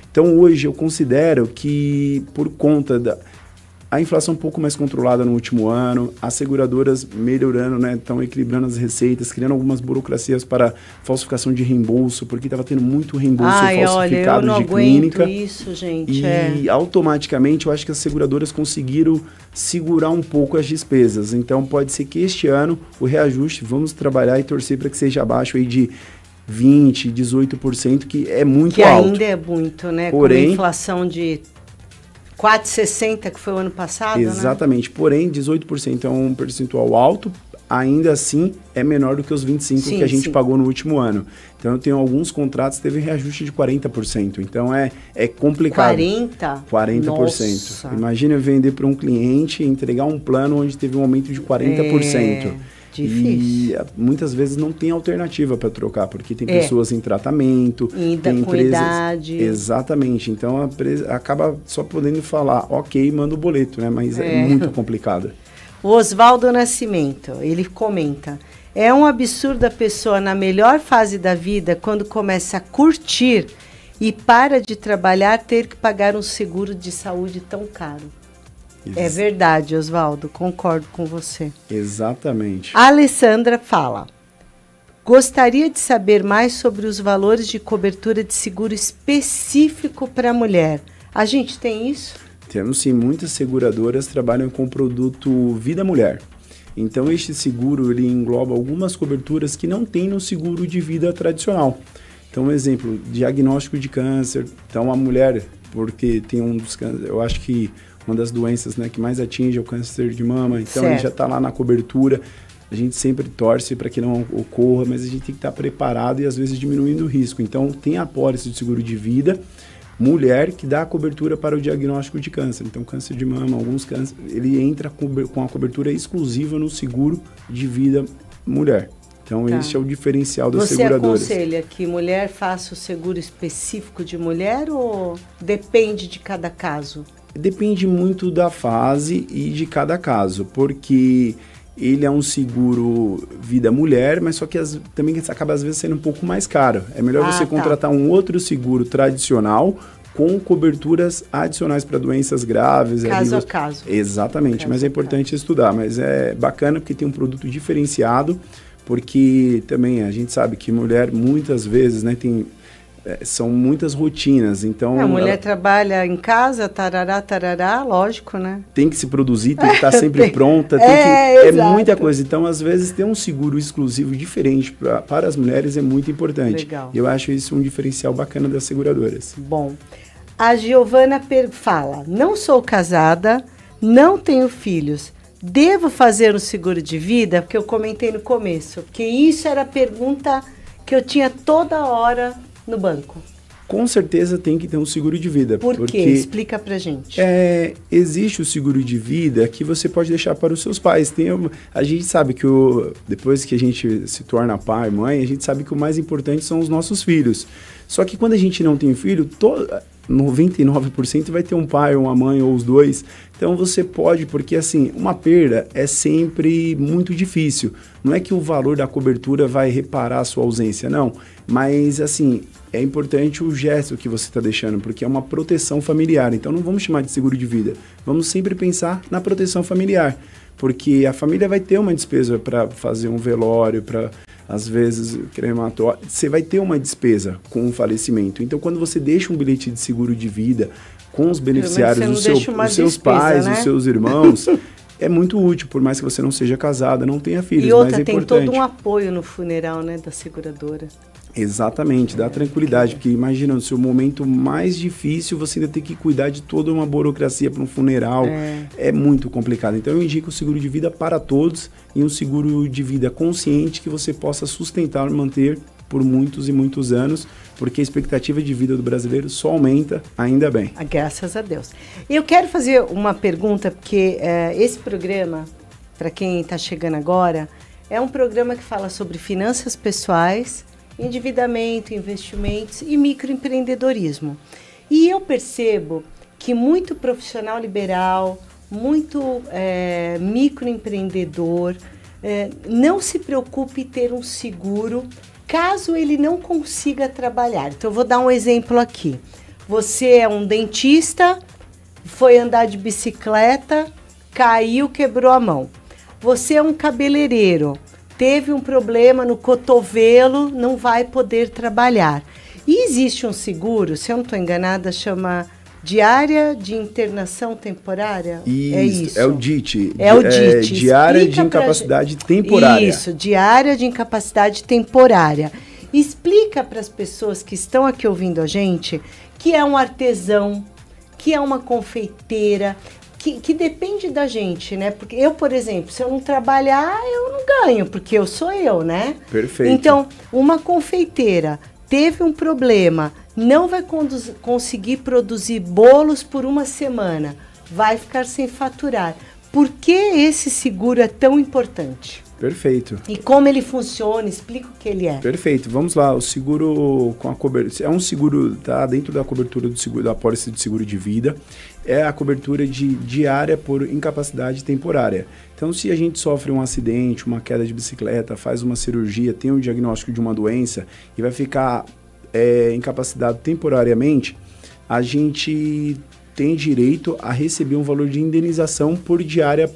Então, hoje, eu considero que, por conta a inflação um pouco mais controlada no último ano, as seguradoras melhorando, né, estão equilibrando as receitas, criando algumas burocracias para falsificação de reembolso, porque estava tendo muito reembolso falsificado de clínica. Olha, eu não aguento isso, gente. E automaticamente eu acho que as seguradoras conseguiram segurar um pouco as despesas. Então pode ser que este ano o reajuste, vamos trabalhar e torcer para que seja abaixo aí de 20%, 18%, que é muito alto. Que ainda é muito, né? Porém, com a inflação de 4,60 que foi o ano passado, exatamente, né? Porém 18% é um percentual alto, ainda assim é menor do que os 25% que a gente pagou no último ano. Então eu tenho alguns contratos que teve reajuste de 40%, então é complicado. 40%? Nossa. Imagina eu vender para um cliente e entregar um plano onde teve um aumento de 40%. Difícil. E muitas vezes não tem alternativa para trocar, porque tem pessoas em tratamento, tem empresas... idade. Exatamente. Então a empresa acaba só podendo falar, ok, manda o boleto, né? Mas é muito complicado. O Oswaldo Nascimento, ele comenta: é um absurdo a pessoa na melhor fase da vida, quando começa a curtir e para de trabalhar, ter que pagar um seguro de saúde tão caro. É verdade, Oswaldo, concordo com você. Exatamente. A Alessandra fala: gostaria de saber mais sobre os valores de cobertura de seguro específico para a mulher. A gente tem isso? Temos sim, muitas seguradoras trabalham com o produto Vida Mulher. Então este seguro ele engloba algumas coberturas que não tem no seguro de vida tradicional. Então, um exemplo, diagnóstico de câncer. Então a mulher, porque tem um dos cânceres, eu acho que uma das doenças, né, que mais atinge é o câncer de mama, então ele já está lá na cobertura. A gente sempre torce para que não ocorra, mas a gente tem que estar preparado e às vezes diminuindo o risco. Então tem a apólice de seguro de vida mulher que dá a cobertura para o diagnóstico de câncer. Então câncer de mama, alguns cânceres, ele entra com a cobertura exclusiva no seguro de vida mulher. Então esse é o diferencial das seguradoras. Você aconselha que mulher faça o seguro específico de mulher ou depende de cada caso? Depende muito da fase e de cada caso, porque ele é um seguro vida mulher, mas só que também acaba às vezes sendo um pouco mais caro. É melhor você contratar um outro seguro tradicional com coberturas adicionais para doenças graves. Caso a caso. Exatamente, mas é importante estudar. Mas é bacana porque tem um produto diferenciado, porque também a gente sabe que mulher muitas vezes, né, são muitas rotinas, então... A mulher trabalha em casa, tarará, lógico, né? Tem que se produzir, tem que estar sempre pronta, é muita coisa. Então, às vezes, ter um seguro exclusivo diferente para as mulheres é muito importante. Legal. Eu acho isso um diferencial bacana das seguradoras. Bom, a Giovana fala: não sou casada, não tenho filhos, Devo fazer um seguro de vida? Porque eu comentei no começo, porque isso era a pergunta que eu tinha toda hora no banco. Com certeza tem que ter um seguro de vida. Por quê? Explica pra gente. Existe o seguro de vida que você pode deixar para os seus pais. A gente sabe que depois que a gente se torna pai, mãe, a gente sabe que o mais importante são os nossos filhos. Só que quando a gente não tem filho, 99% vai ter um pai, uma mãe ou os dois. Então você pode, porque assim, uma perda é sempre muito difícil. Não é que o valor da cobertura vai reparar a sua ausência, não. Mas assim, é importante o gesto que você está deixando, porque é uma proteção familiar. Então não vamos chamar de seguro de vida. Vamos sempre pensar na proteção familiar. Porque a família vai ter uma despesa para fazer um velório, para às vezes crematório. Você vai ter uma despesa com o falecimento. Então quando você deixa um bilhete de seguro de vida com os beneficiários, os seus pais, né? Os seus irmãos, é muito útil, por mais que você não seja casada, não tenha filhos. E outra, mas é tem importante. todo um apoio no funeral, né, da seguradora. Exatamente, dá tranquilidade, porque imagina, no seu momento mais difícil, você ainda tem que cuidar de toda uma burocracia para um funeral, é muito complicado. Então eu indico o seguro de vida para todos e um seguro de vida consciente que você possa sustentar e manter por muitos e muitos anos, porque a expectativa de vida do brasileiro só aumenta, ainda bem. Graças a Deus. E eu quero fazer uma pergunta, porque esse programa, para quem está chegando agora, é um programa que fala sobre finanças pessoais, endividamento, investimentos e microempreendedorismo. E eu percebo que muito profissional liberal, muito microempreendedor, não se preocupe em ter um seguro caso ele não consiga trabalhar. Então, eu vou dar um exemplo aqui. Você é um dentista, foi andar de bicicleta, caiu, quebrou a mão. Você é um cabeleireiro, teve um problema no cotovelo, não vai poder trabalhar. E existe um seguro, se eu não estou enganada, chama Diária de Internação Temporária? Isso, é o DIT. É o DIT. Diária de Incapacidade Temporária. Isso, Diária de Incapacidade Temporária. Explica para as pessoas que estão aqui ouvindo a gente que é um artesão, que é uma confeiteira, que depende da gente, né? Porque eu, por exemplo, se eu não trabalhar, eu não ganho, porque eu sou eu, né? Perfeito. Então, uma confeiteira teve um problema, não vai conseguir produzir bolos por uma semana, vai ficar sem faturar. Por que esse seguro é tão importante? Perfeito. E como ele funciona? Explica o que ele é. Perfeito. Vamos lá. O seguro com a cobertura... É um seguro, tá dentro da cobertura do seguro, da apólice de seguro de vida. É a cobertura diária por incapacidade temporária. Então, se a gente sofre um acidente, uma queda de bicicleta, faz uma cirurgia, tem um diagnóstico de uma doença e vai ficar incapacitado temporariamente, a gente tem direito a receber um valor de indenização por diária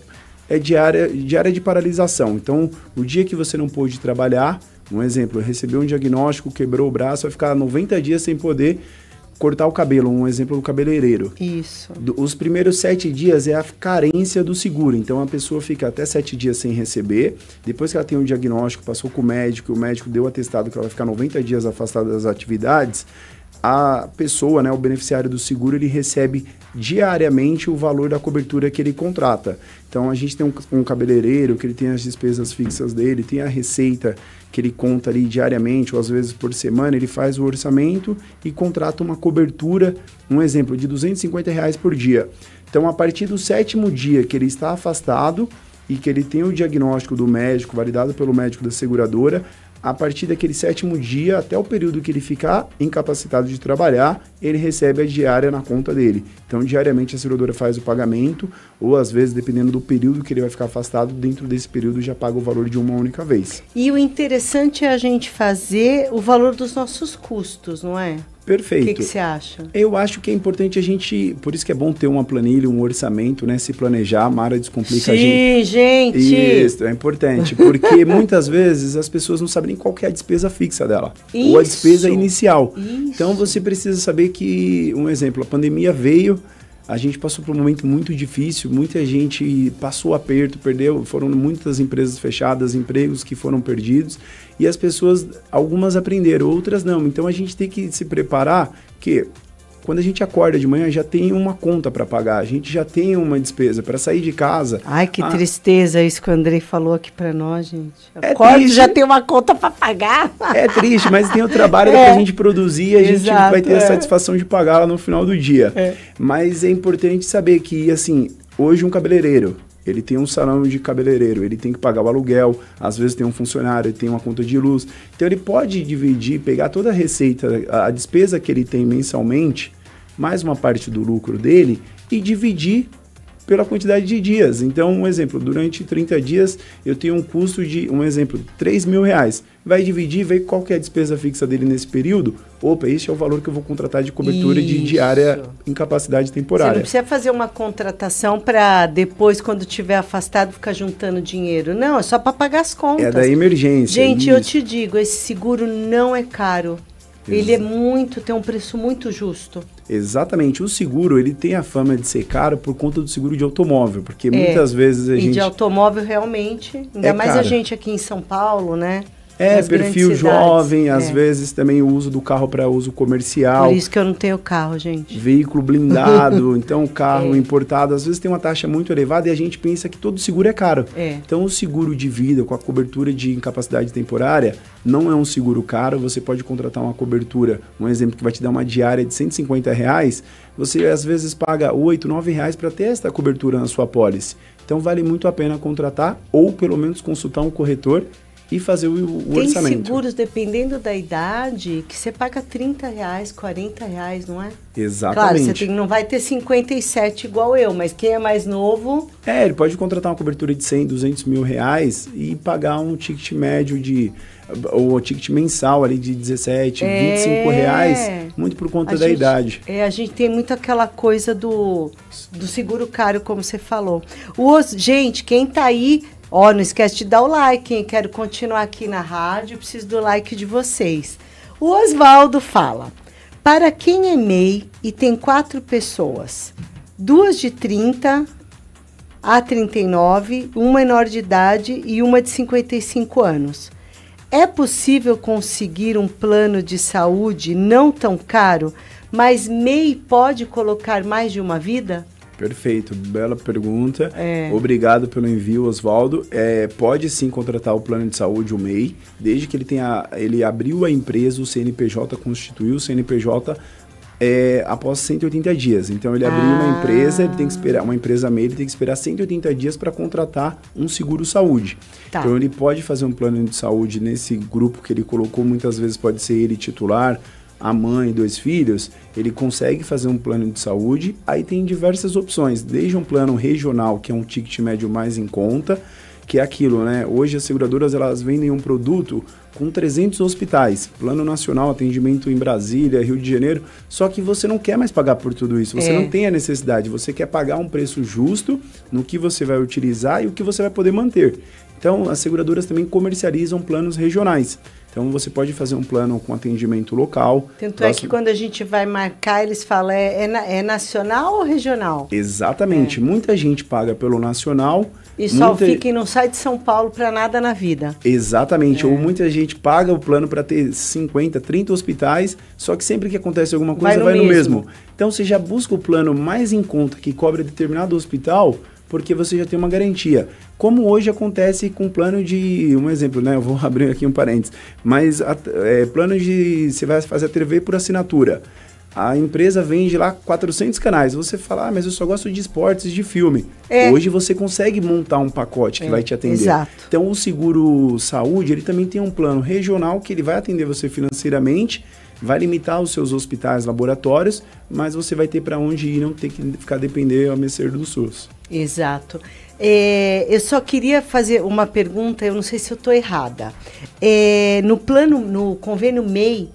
de paralisação. Então, o dia que você não pôde trabalhar, um exemplo, recebeu um diagnóstico, quebrou o braço, vai ficar 90 dias sem poder cortar o cabelo, um exemplo do cabeleireiro. Isso. Os primeiros 7 dias é a carência do seguro, então a pessoa fica até 7 dias sem receber, depois que ela tem um diagnóstico, passou com o médico deu atestado que ela vai ficar 90 dias afastada das atividades, a pessoa, né, o beneficiário do seguro, ele recebe diariamente o valor da cobertura que ele contrata. Então, a gente tem um cabeleireiro que ele tem as despesas fixas dele, tem a receita que ele conta ali diariamente, ou às vezes por semana, ele faz o orçamento e contrata uma cobertura, um exemplo, de R$250 por dia. Então, a partir do 7º dia que ele está afastado e que ele tem o diagnóstico do médico, validado pelo médico da seguradora, a partir daquele 7º dia, até o período que ele ficar incapacitado de trabalhar, ele recebe a diária na conta dele. Então, diariamente, a seguradora faz o pagamento, ou às vezes, dependendo do período que ele vai ficar afastado, dentro desse período já paga o valor de uma única vez. E o interessante é a gente fazer o valor dos nossos custos, não é? Perfeito. O que você acha? Eu acho que é importante a gente, por isso que é bom ter uma planilha, um orçamento, né? Se planejar, a Mara Descomplica a gente. Sim, gente! Isso, é importante, porque muitas vezes as pessoas não sabem nem qual que é a despesa fixa dela, ou a despesa inicial. Isso. Então você precisa saber que, um exemplo, a pandemia veio, a gente passou por um momento muito difícil, muita gente passou aperto, foram muitas empresas fechadas, empregos que foram perdidos, e as pessoas, algumas aprenderam, outras não. Então a gente tem que se preparar que quando a gente acorda de manhã, já tem uma conta para pagar, a gente já tem uma despesa para sair de casa. Ai, que tristeza isso que o Andrei falou aqui para nós, gente. Acorda, já tem uma conta para pagar. É triste, mas tem o trabalho que a gente produzir, a gente vai ter a satisfação de pagá-la no final do dia. Mas é importante saber que, assim, hoje um cabeleireiro, ele tem um salão de cabeleireiro, ele tem que pagar o aluguel, às vezes tem um funcionário, ele tem uma conta de luz. Então ele pode dividir, pegar toda a receita, a despesa que ele tem mensalmente, mais uma parte do lucro dele, e dividir pela quantidade de dias. Então, um exemplo, durante 30 dias eu tenho um custo de, um exemplo, R$3.000. Vai dividir, ver qual que é a despesa fixa dele nesse período. Opa, esse é o valor que eu vou contratar de cobertura de diária incapacidade temporária. Você não precisa fazer uma contratação para depois, quando estiver afastado, ficar juntando dinheiro. Não, é só para pagar as contas. É da emergência. Gente, eu te digo, esse seguro não é caro. Ele tem um preço muito justo. Exatamente. O seguro, ele tem a fama de ser caro por conta do seguro de automóvel, porque muitas vezes a gente... E de automóvel, realmente, ainda mais caro. A gente aqui em São Paulo, né? Perfil jovem, às vezes também o uso do carro para uso comercial. Por isso que eu não tenho carro, gente. Veículo blindado, então carro importado, às vezes tem uma taxa muito elevada e a gente pensa que todo seguro é caro. Então o seguro de vida com a cobertura de incapacidade temporária não é um seguro caro, você pode contratar uma cobertura, um exemplo que vai te dar uma diária de R$150, você às vezes paga R$8, R$9 para ter essa cobertura na sua pólice. Então vale muito a pena contratar ou pelo menos consultar um corretor e fazer o orçamento. Tem seguros, dependendo da idade, que você paga R$30, R$40, não é? Exatamente. Claro, você não vai ter 57 igual eu, mas quem é mais novo... Ele pode contratar uma cobertura de 100, 200 mil reais e pagar um ticket médio ou ticket mensal ali de 17, 25 reais, muito por conta da idade. A gente tem muito aquela coisa do seguro caro, como você falou. Gente, quem tá aí... não esquece de dar o like, hein? Quero continuar aqui na rádio, preciso do like de vocês. O Oswaldo fala, para quem é MEI e tem 4 pessoas, 2 de 30 a 39, uma menor de idade e uma de 55 anos, é possível conseguir um plano de saúde não tão caro, mas MEI pode colocar mais de uma vida? Perfeito, bela pergunta. Obrigado pelo envio, Oswaldo. Pode sim contratar o plano de saúde, o MEI, desde que ele abriu a empresa, o CNPJ, constituiu o CNPJ após 180 dias. Então ele abriu uma empresa, ele tem que esperar, uma empresa MEI, ele tem que esperar 180 dias para contratar um seguro saúde. Então ele pode fazer um plano de saúde nesse grupo que ele colocou, muitas vezes pode ser ele titular, a mãe e 2 filhos, ele consegue fazer um plano de saúde, aí tem diversas opções, desde um plano regional, que é um ticket médio mais em conta, que é aquilo, né? Hoje as seguradoras, elas vendem um produto com 300 hospitais, plano nacional, atendimento em Brasília, Rio de Janeiro, só que você não quer mais pagar por tudo isso, você não tem a necessidade, você quer pagar um preço justo no que você vai utilizar e o que você vai poder manter. Então, as seguradoras também comercializam planos regionais. Então, você pode fazer um plano com atendimento local. Tanto é que quando a gente vai marcar, eles falam, é nacional ou regional? Exatamente. Muita gente paga pelo nacional. E só fica e não sai de São Paulo para nada na vida. Exatamente. Ou muita gente paga o plano para ter 50, 30 hospitais, só que sempre que acontece alguma coisa, vai no mesmo. Então, você já busca o plano mais em conta que cobre determinado hospital, porque você já tem uma garantia. Como hoje acontece com plano de... Um exemplo, né? Eu vou abrir aqui um parênteses. Mas plano de... Você vai fazer a TV por assinatura. A empresa vende lá 400 canais. Você fala, mas eu só gosto de esportes, de filme. Hoje você consegue montar um pacote que vai te atender. Exato. Então, o seguro saúde, ele também tem um plano regional que ele vai atender você financeiramente, vai limitar os seus hospitais, laboratórios, mas você vai ter para onde ir, não ter que ficar depender a mercê do SUS. Exato. Eu só queria fazer uma pergunta, eu não sei se eu estou errada. No convênio MEI,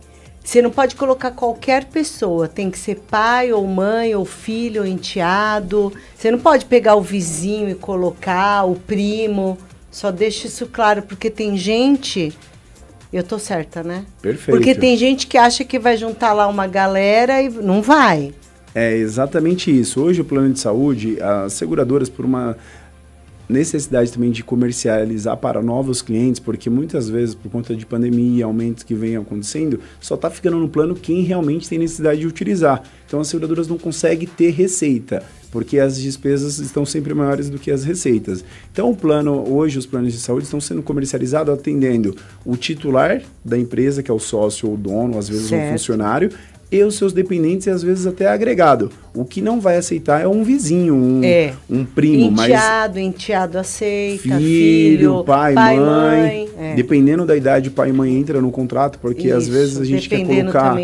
você não pode colocar qualquer pessoa, tem que ser pai ou mãe ou filho ou enteado. Você não pode pegar o vizinho e colocar, o primo. Só deixa isso claro, porque tem gente... Eu tô certa, né? Perfeito. Porque tem gente que acha que vai juntar lá uma galera e não vai. É exatamente isso. Hoje o plano de saúde, as seguradoras, por uma necessidade também de comercializar para novos clientes, porque muitas vezes, por conta de pandemia e aumentos que vem acontecendo, só está ficando no plano quem realmente tem necessidade de utilizar. Então, as seguradoras não conseguem ter receita, porque as despesas estão sempre maiores do que as receitas. Então, hoje os planos de saúde estão sendo comercializados atendendo o titular da empresa, que é o sócio ou o dono, às vezes um funcionário, e os seus dependentes e às vezes até agregado. O que não vai aceitar é um vizinho, um primo. Enteado aceita, filho, pai, mãe. Dependendo da idade, o pai e mãe entra no contrato, porque às vezes a gente quer colocar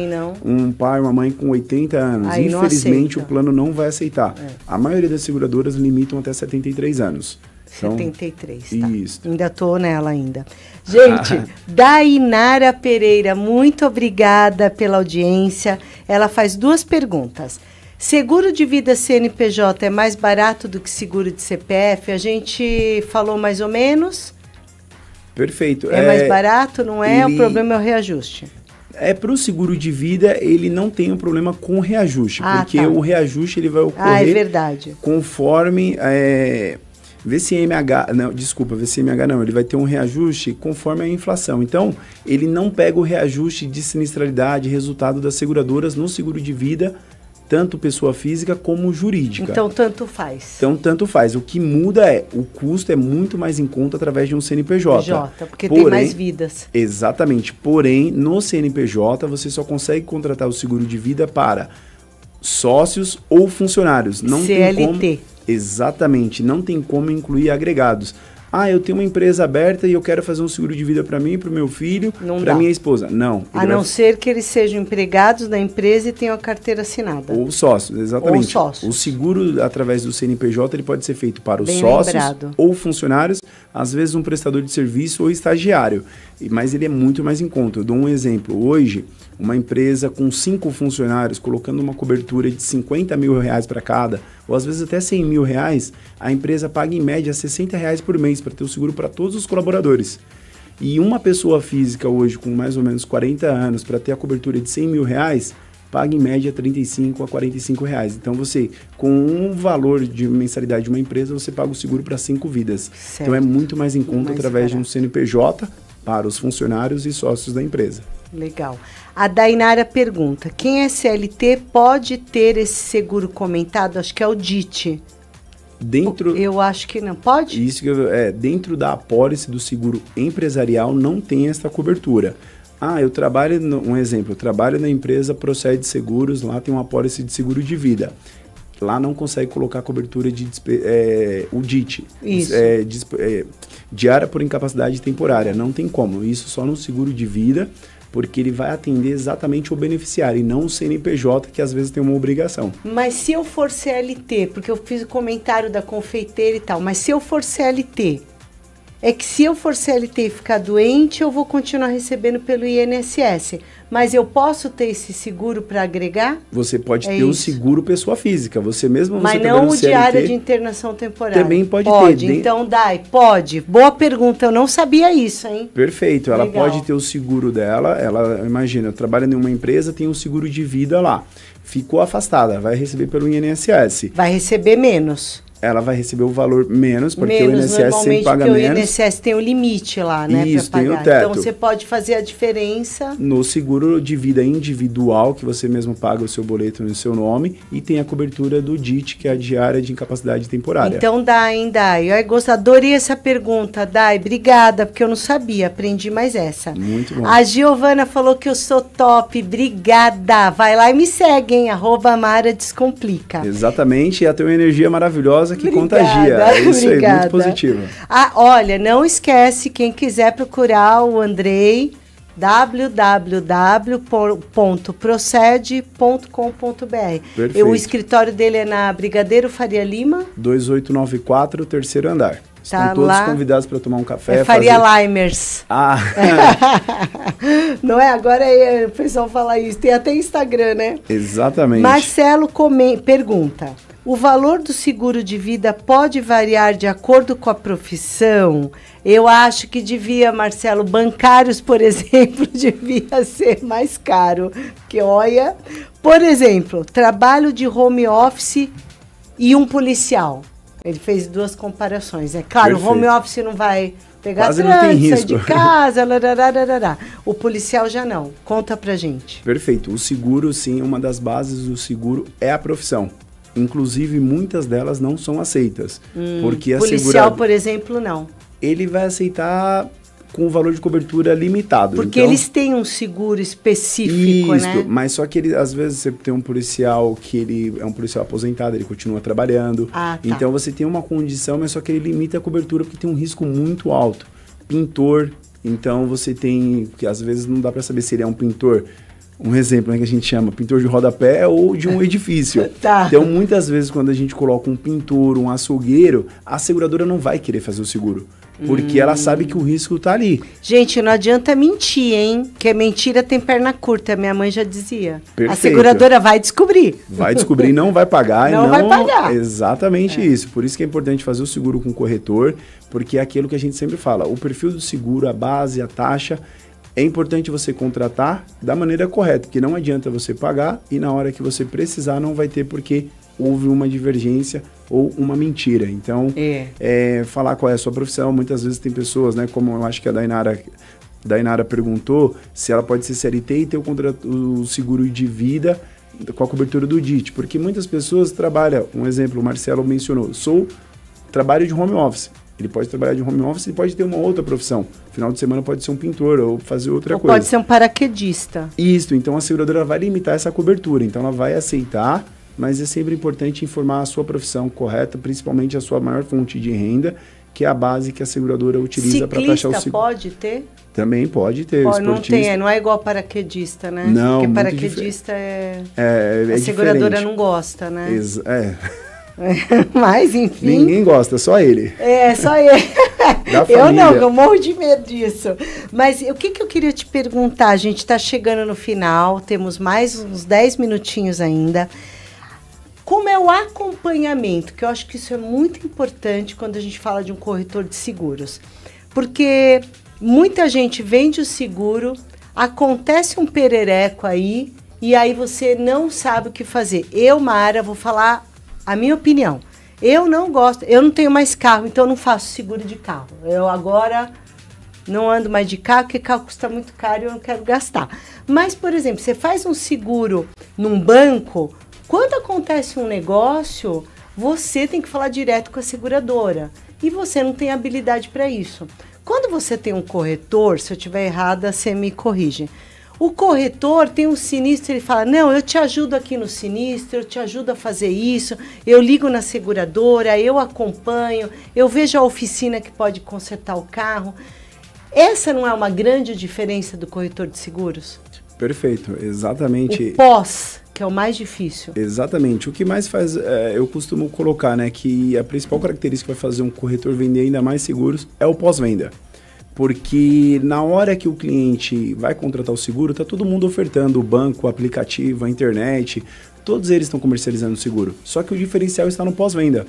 um pai e uma mãe com 80 anos. Aí, infelizmente, o plano não vai aceitar. A maioria das seguradoras limitam até 73 anos. Então, 73, tá. Isso. Ainda tô nela ainda. Gente, Dainara Pereira, muito obrigada pela audiência. Ela faz 2 perguntas. Seguro de vida CNPJ é mais barato do que seguro de CPF? A gente falou mais ou menos. Perfeito. É mais barato, não é? O problema é o reajuste. Para o seguro de vida, ele não tem um problema com reajuste, porque o reajuste ele vai ocorrer é verdade. Conforme... VCMH não, ele vai ter um reajuste conforme a inflação. Então, ele não pega o reajuste de sinistralidade, resultado das seguradoras no seguro de vida, tanto pessoa física como jurídica. Então, tanto faz. O que muda o custo é muito mais em conta através de um CNPJ. Porque tem mais vidas. Exatamente. Porém, no CNPJ, você só consegue contratar o seguro de vida para sócios ou funcionários. Não CLT. Tem como... Exatamente, não tem como incluir agregados. Eu tenho uma empresa aberta e eu quero fazer um seguro de vida para mim, para o meu filho, para minha esposa. Não. A não ser que eles sejam empregados da empresa e tenham a carteira assinada. Ou sócios, exatamente. O seguro, através do CNPJ, ele pode ser feito para os sócios ou funcionários, às vezes um prestador de serviço ou estagiário. Mas ele é muito mais em conta. Eu dou um exemplo. Hoje, uma empresa com 5 funcionários, colocando uma cobertura de 50 mil reais para cada, ou às vezes até 100 mil reais, a empresa paga em média 60 reais por mês para ter o seguro para todos os colaboradores. E uma pessoa física hoje com mais ou menos 40 anos para ter a cobertura de 100 mil reais, paga em média 35 a 45 reais. Então você, com um valor de mensalidade de uma empresa, você paga o seguro para 5 vidas. Certo. Então é muito mais em conta através de um CNPJ para os funcionários e sócios da empresa. Legal. A Dainara pergunta, quem é CLT pode ter esse seguro comentado? Acho que é o DIT. Eu acho que não. Pode? Isso dentro da apólice do seguro empresarial não tem essa cobertura. Eu trabalho, eu trabalho na empresa Procede Seguros, lá tem uma apólice de seguro de vida. Lá não consegue colocar cobertura de o DIT. Isso. Diária por incapacidade temporária. Não tem como. Isso só no seguro de vida, porque ele vai atender exatamente o beneficiário e não o CNPJ, que às vezes tem uma obrigação. Mas se eu for CLT, porque eu fiz o comentário da confeiteira e tal, mas se eu for CLT, é que se eu for CLT e ficar doente, eu vou continuar recebendo pelo INSS. Mas eu posso ter esse seguro para agregar? Você pode ter o seguro pessoa física. Você mesmo... Mas não o de área de internação temporária. Também pode ter. Então, Dai, pode. Boa pergunta. Eu não sabia isso, hein? Perfeito. Ela pode ter o seguro dela. Imagina, eu trabalho em uma empresa, tem um seguro de vida lá. Ficou afastada, vai receber pelo INSS. Vai receber menos. Ela vai receber o valor menos, porque o INSS sempre paga menos. Porque o INSS tem o limite lá, né? Isso, pra pagar. Tem o teto. Então, você pode fazer a diferença... No seguro de vida individual, que você mesmo paga o seu boleto no seu nome, e tem a cobertura do DIT, que é a diária de incapacidade temporária. Então, Dai. Adorei essa pergunta, Dai. Obrigada, porque eu não sabia. Aprendi mais essa. Muito bom. A Giovana falou que eu sou top. Obrigada. Vai lá e me segue, hein? @Mara Descomplica. Exatamente. E ela tem uma energia maravilhosa que contagia. É isso aí, muito positivo. Olha, não esquece, quem quiser procurar o Andrei, www.procede.com.br. O escritório dele é na Brigadeiro Faria Lima 2894, 3º andar. Estão todos convidados para tomar um café. Faria Limers. Não é? Agora o pessoal fala isso. Tem até Instagram, né? Exatamente. Marcelo pergunta: o valor do seguro de vida pode variar de acordo com a profissão? Eu acho que devia, Marcelo, bancários, por exemplo, devia ser mais caro. Porque, olha, por exemplo, trabalho de home office e um policial. Ele fez 2 comparações, né? Claro, Perfeito. o home office não vai pegar Quase não tem trânsito, sair risco. de casa, lararararará. O policial já não. Conta pra gente. Perfeito. O seguro, sim, uma das bases do seguro é a profissão. Inclusive, muitas delas não são aceitas. Porque a Policial, por exemplo, não. ele vai aceitar com o valor de cobertura limitado. Porque então, eles têm um seguro específico, isso, né? mas só que ele, às vezes você tem um policial que ele é um policial aposentado, ele continua trabalhando. Ah, tá. Então você tem uma condição, mas só que ele limita a cobertura porque tem um risco muito alto. Pintor, então você tem, que às vezes não dá para saber se ele é um pintor, um exemplo, né, que a gente chama pintor de rodapé ou de um edifício. Tá. Então muitas vezes quando a gente coloca um pintor, um açougueiro, a seguradora não vai querer fazer o seguro. Porque ela sabe que o risco tá ali. Gente, não adianta mentir, hein? Que mentira tem perna curta, minha mãe já dizia. Perfeito. A seguradora vai descobrir. Vai descobrir, não vai pagar. Não vai pagar. Exatamente isso. Por isso que é importante fazer o seguro com o corretor, porque é aquilo que a gente sempre fala. O perfil do seguro, a base, a taxa, é importante você contratar da maneira correta, porque não adianta você pagar e na hora que você precisar não vai ter porque houve uma divergência ou uma mentira. Então, falar qual é a sua profissão. Muitas vezes tem pessoas, né, como eu acho que a Dainara perguntou, se ela pode ser CLT e ter o seguro de vida com a cobertura do DIT, porque muitas pessoas trabalham, um exemplo, o Marcelo mencionou, trabalho de home office. Ele pode trabalhar de home office e pode ter uma outra profissão. Final de semana pode ser um pintor ou fazer outra coisa. Pode ser um paraquedista. Isso, então a seguradora vai limitar essa cobertura, então ela vai aceitar, mas é sempre importante informar a sua profissão correta, principalmente a sua maior fonte de renda, que é a base que a seguradora utiliza para taxar o seguro. Ciclista pode ter? Também pode ter. Pode, não tem, não é igual paraquedista, né? Não, porque muito paraquedista a seguradora diferente. não gosta, né? Mas, enfim... Ninguém gosta, só ele. Só ele. Eu não, eu morro de medo disso. Mas o que eu queria te perguntar? A gente está chegando no final, temos mais uns 10 minutinhos ainda. Como é o acompanhamento? Que eu acho que isso é muito importante quando a gente fala de um corretor de seguros. Porque muita gente vende o seguro, acontece um perereco aí, e aí você não sabe o que fazer. Eu, Mara, vou falar a minha opinião. Eu não gosto, eu não tenho mais carro, então eu não faço seguro de carro. Eu agora não ando mais de carro, porque carro custa muito caro e eu não quero gastar. Mas, por exemplo, você faz um seguro num banco, quando acontece um negócio, você tem que falar direto com a seguradora. E você não tem habilidade para isso. Quando você tem um corretor, se eu estiver errada, você me corrige. O corretor tem um sinistro, ele fala, não, eu te ajudo aqui no sinistro, eu te ajudo a fazer isso, eu ligo na seguradora, eu acompanho, eu vejo a oficina que pode consertar o carro. Essa não é uma grande diferença do corretor de seguros? Perfeito, exatamente. O pós, que é o mais difícil. Exatamente. O que mais faz, eu costumo colocar, né, que a principal característica que vai fazer um corretor vender ainda mais seguros é o pós-venda. Porque na hora que o cliente vai contratar o seguro, tá todo mundo ofertando o banco, o aplicativo, a internet, todos eles estão comercializando o seguro. Só que o diferencial está no pós-venda.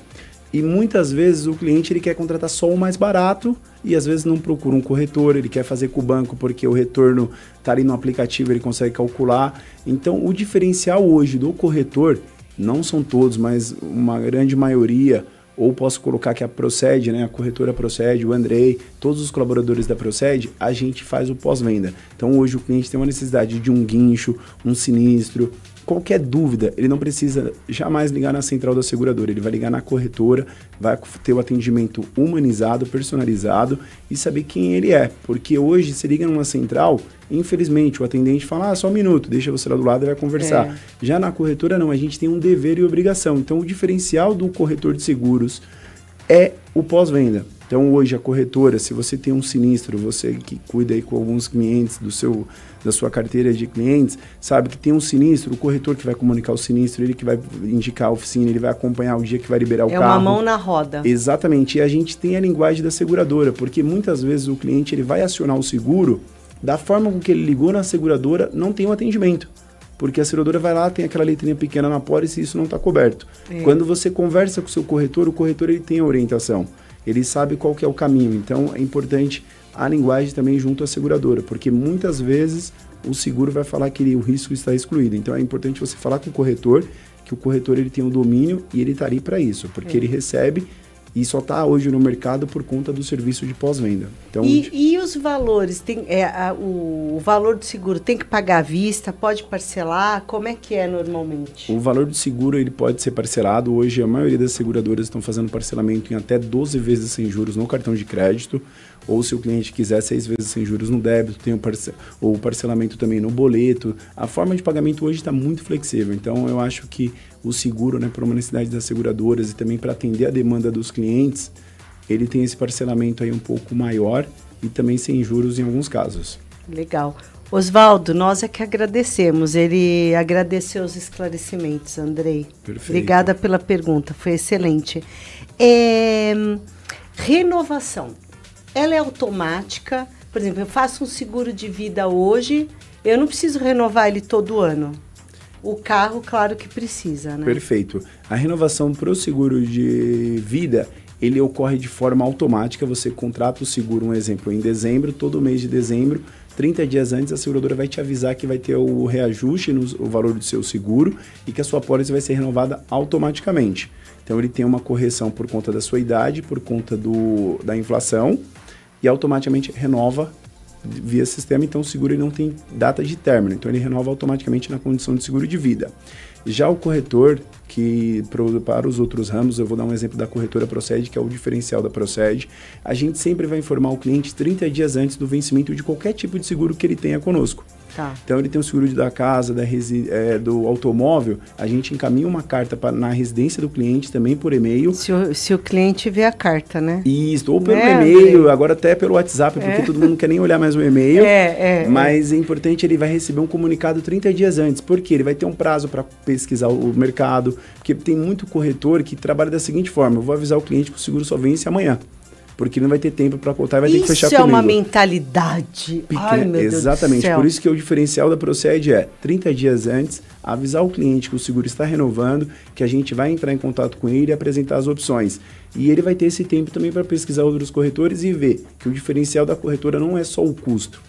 E muitas vezes o cliente ele quer contratar só o mais barato e às vezes não procura um corretor, ele quer fazer com o banco porque o retorno está ali no aplicativo, ele consegue calcular. Então o diferencial hoje do corretor, não são todos, mas uma grande maioria, ou posso colocar que a Proced, né, a corretora Proced, o Andrei, todos os colaboradores da Proced, a gente faz o pós-venda. Então hoje o cliente tem uma necessidade de um guincho, um sinistro, qualquer dúvida, ele não precisa jamais ligar na central da seguradora, ele vai ligar na corretora, vai ter o atendimento humanizado, personalizado e saber quem ele é. Porque hoje, se liga numa central, infelizmente, o atendente fala, só um minuto, deixa você lá do lado e vai conversar. Já na corretora, não, a gente tem um dever e obrigação. Então, o diferencial do corretor de seguros é o pós-venda. Então, hoje, a corretora, se você tem um sinistro, você que cuida aí com alguns clientes da sua carteira de clientes, sabe que tem um sinistro, o corretor que vai comunicar o sinistro, ele que vai indicar a oficina, ele vai acompanhar o dia que vai liberar o carro. É uma mão na roda. Exatamente. E a gente tem a linguagem da seguradora, porque muitas vezes o cliente ele vai acionar o seguro, da forma com que ele ligou na seguradora, não tem um atendimento. Porque a seguradora vai lá, tem aquela letrinha pequena na pólice e isso não está coberto. Quando você conversa com o seu corretor, o corretor ele tem a orientação. Ele sabe qual que é o caminho. Então, é importante a linguagem também junto à seguradora, porque muitas vezes o seguro vai falar que o risco está excluído. Então, é importante você falar com o corretor, que o corretor ele tem o domínio e ele está ali para isso, porque ele recebe e só está hoje no mercado por conta do serviço de pós-venda. Então, e os valores? O valor do seguro tem que pagar à vista? Pode parcelar? Como é que é normalmente? O valor do seguro ele pode ser parcelado. Hoje a maioria das seguradoras estão fazendo parcelamento em até 12 vezes sem juros no cartão de crédito, ou se o cliente quiser 6 vezes sem juros no débito, tem o parcelamento também no boleto. A forma de pagamento hoje está muito flexível, então eu acho que o seguro, né, por uma necessidade das seguradoras e também para atender a demanda dos clientes, ele tem esse parcelamento aí um pouco maior e também sem juros em alguns casos. Legal. Oswaldo, nós é que agradecemos. Ele agradeceu os esclarecimentos, Andrei. Perfeito. Obrigada pela pergunta, foi excelente. Renovação. Ela é automática? Por exemplo, eu faço um seguro de vida hoje, eu não preciso renovar ele todo ano. O carro, claro que precisa, né? Perfeito. A renovação para o seguro de vida, ele ocorre de forma automática. Você contrata o seguro, um exemplo, em dezembro, todo mês de dezembro, 30 dias antes, a seguradora vai te avisar que vai ter o reajuste no valor do seu seguro e que a sua pólice vai ser renovada automaticamente. Então, ele tem uma correção por conta da sua idade, por conta da inflação, e automaticamente renova via sistema. Então, o seguro ele não tem data de término, então ele renova automaticamente na condição de seguro de vida. Já o corretor, que para os outros ramos, eu vou dar um exemplo da corretora Proced, que é o diferencial da Proced, a gente sempre vai informar o cliente 30 dias antes do vencimento de qualquer tipo de seguro que ele tenha conosco. Tá. Então, ele tem o seguro da casa, do automóvel, a gente encaminha uma carta na residência do cliente, também por e-mail. Se o cliente vê a carta, né? Isso, ou pelo e-mail, agora até pelo WhatsApp, porque todo mundo não quer nem olhar mais o e-mail. Mas é importante, ele vai receber um comunicado 30 dias antes, porque ele vai ter um prazo para pesquisar o mercado, porque tem muito corretor que trabalha da seguinte forma: eu vou avisar o cliente que o seguro só vence amanhã, porque ele não vai ter tempo para contar e vai ter que fechar comigo. Isso é uma mentalidade. Ai, meu Exatamente, Deus do céu. Por isso que o diferencial da Proced é 30 dias antes, avisar o cliente que o seguro está renovando, que a gente vai entrar em contato com ele e apresentar as opções. E ele vai ter esse tempo também para pesquisar outros corretores e ver que o diferencial da corretora não é só o custo,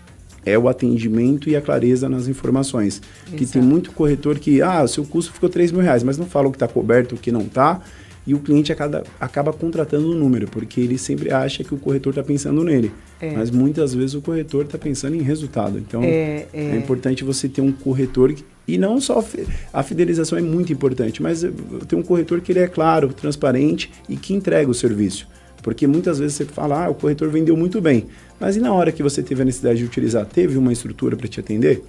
é o atendimento e a clareza nas informações. Exato. Que tem muito corretor que, o seu custo ficou R$3.000, mas não fala o que está coberto, o que não está, e o cliente acaba contratando um número, porque ele sempre acha que o corretor está pensando nele. Mas muitas vezes o corretor está pensando em resultado. Então, é importante você ter um corretor, e não só a fidelização é muito importante, mas ter um corretor que ele é claro, transparente e que entrega o serviço. Porque muitas vezes você fala, o corretor vendeu muito bem, mas e na hora que você teve a necessidade de utilizar, teve uma estrutura para te atender?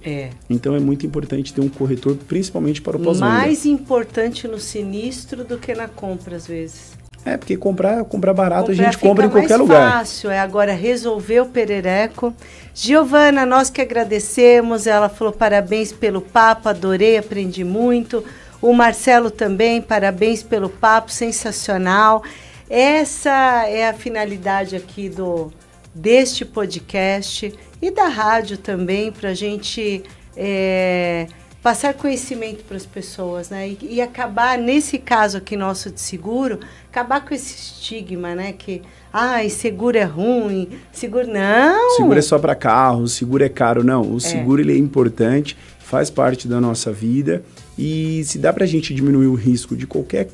Então é muito importante ter um corretor, principalmente para o pós-venda. Mais importante no sinistro do que na compra, às vezes. Porque comprar barato, a gente compra em qualquer lugar. Fácil, agora resolver o perereco. Giovana, nós que agradecemos, ela falou parabéns pelo papo, adorei, aprendi muito. O Marcelo também, parabéns pelo papo, sensacional. Essa é a finalidade aqui deste podcast e da rádio também, para a gente passar conhecimento para as pessoas, né? E acabar, nesse caso aqui nosso de seguro, acabar com esse estigma, né? Que, seguro é ruim, seguro não. Seguro é só para carro, seguro é caro. Não, o seguro ele é importante, faz parte da nossa vida, e se dá para a gente diminuir o risco de qualquer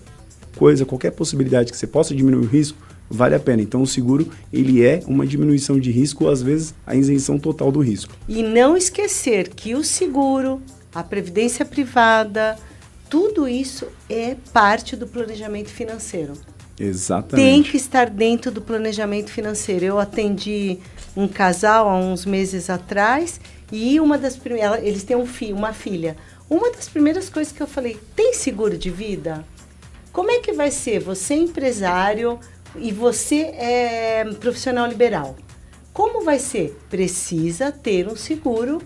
coisa, qualquer possibilidade que você possa diminuir o risco, vale a pena. Então, o seguro, ele é uma diminuição de risco, ou às vezes a isenção total do risco. E não esquecer que o seguro, a previdência privada, tudo isso é parte do planejamento financeiro. Exatamente. Tem que estar dentro do planejamento financeiro. Eu atendi um casal há uns meses atrás e eles têm uma filha. Uma das primeiras coisas que eu falei, tem seguro de vida? Como é que vai ser? Você é empresário e você é profissional liberal. Como vai ser? Precisa ter um seguro,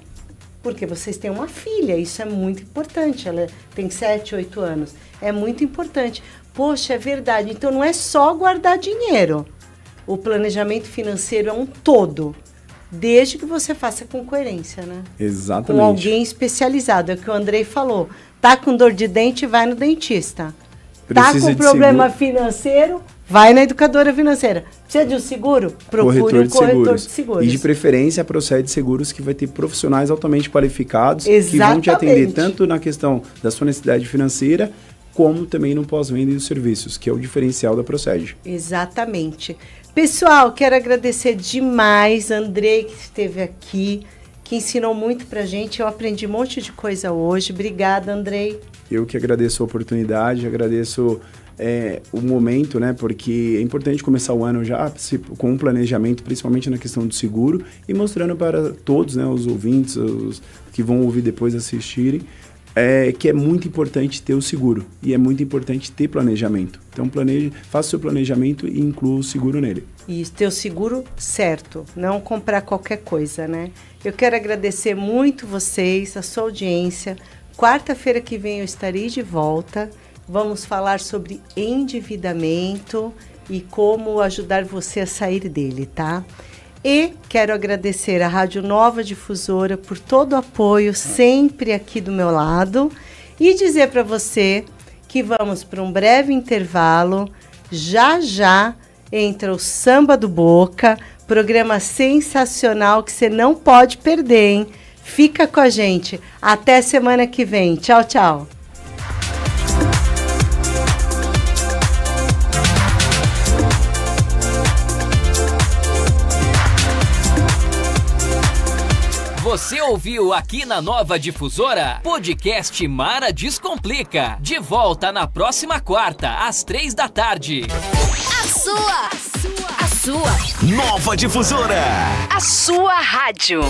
porque vocês têm uma filha, isso é muito importante. Ela tem 7, 8 anos. É muito importante. Poxa, é verdade. Então, não é só guardar dinheiro. O planejamento financeiro é um todo, desde que você faça com coerência, né? Exatamente. Com alguém especializado. É o que o Andrei falou. Tá com dor de dente, vai no dentista. Tá com problema financeiro, vai na educadora financeira. Precisa de um seguro? Procure um corretor de seguros. E de preferência, Proced Seguros, que vai ter profissionais altamente qualificados. Exatamente. Que vão te atender tanto na questão da sua necessidade financeira, como também no pós-venda e os serviços, que é o diferencial da Proced. Exatamente. Pessoal, quero agradecer demais a Andrei que esteve aqui, que ensinou muito pra gente. Eu aprendi um monte de coisa hoje. Obrigada, Andrei. Eu que agradeço a oportunidade, agradeço o momento, né? Porque é importante começar o ano já com um planejamento, principalmente na questão do seguro, e mostrando para todos, né, os ouvintes, os que vão ouvir depois, assistirem, que é muito importante ter o seguro e é muito importante ter planejamento. Então faça o seu planejamento e inclua o seguro nele. E ter o seguro certo, não comprar qualquer coisa, né? Eu quero agradecer muito vocês, a sua audiência. Quarta-feira que vem eu estarei de volta. Vamos falar sobre endividamento e como ajudar você a sair dele, tá? E quero agradecer à Rádio Nova Difusora por todo o apoio sempre aqui do meu lado e dizer para você que vamos para um breve intervalo. Já entra o Samba do Boca, programa sensacional que você não pode perder, hein? Fica com a gente. Até semana que vem. Tchau, tchau. Você ouviu aqui na Nova Difusora, podcast Mara Descomplica. De volta na próxima quarta, às 15h. A sua. Nova Difusora. A sua rádio.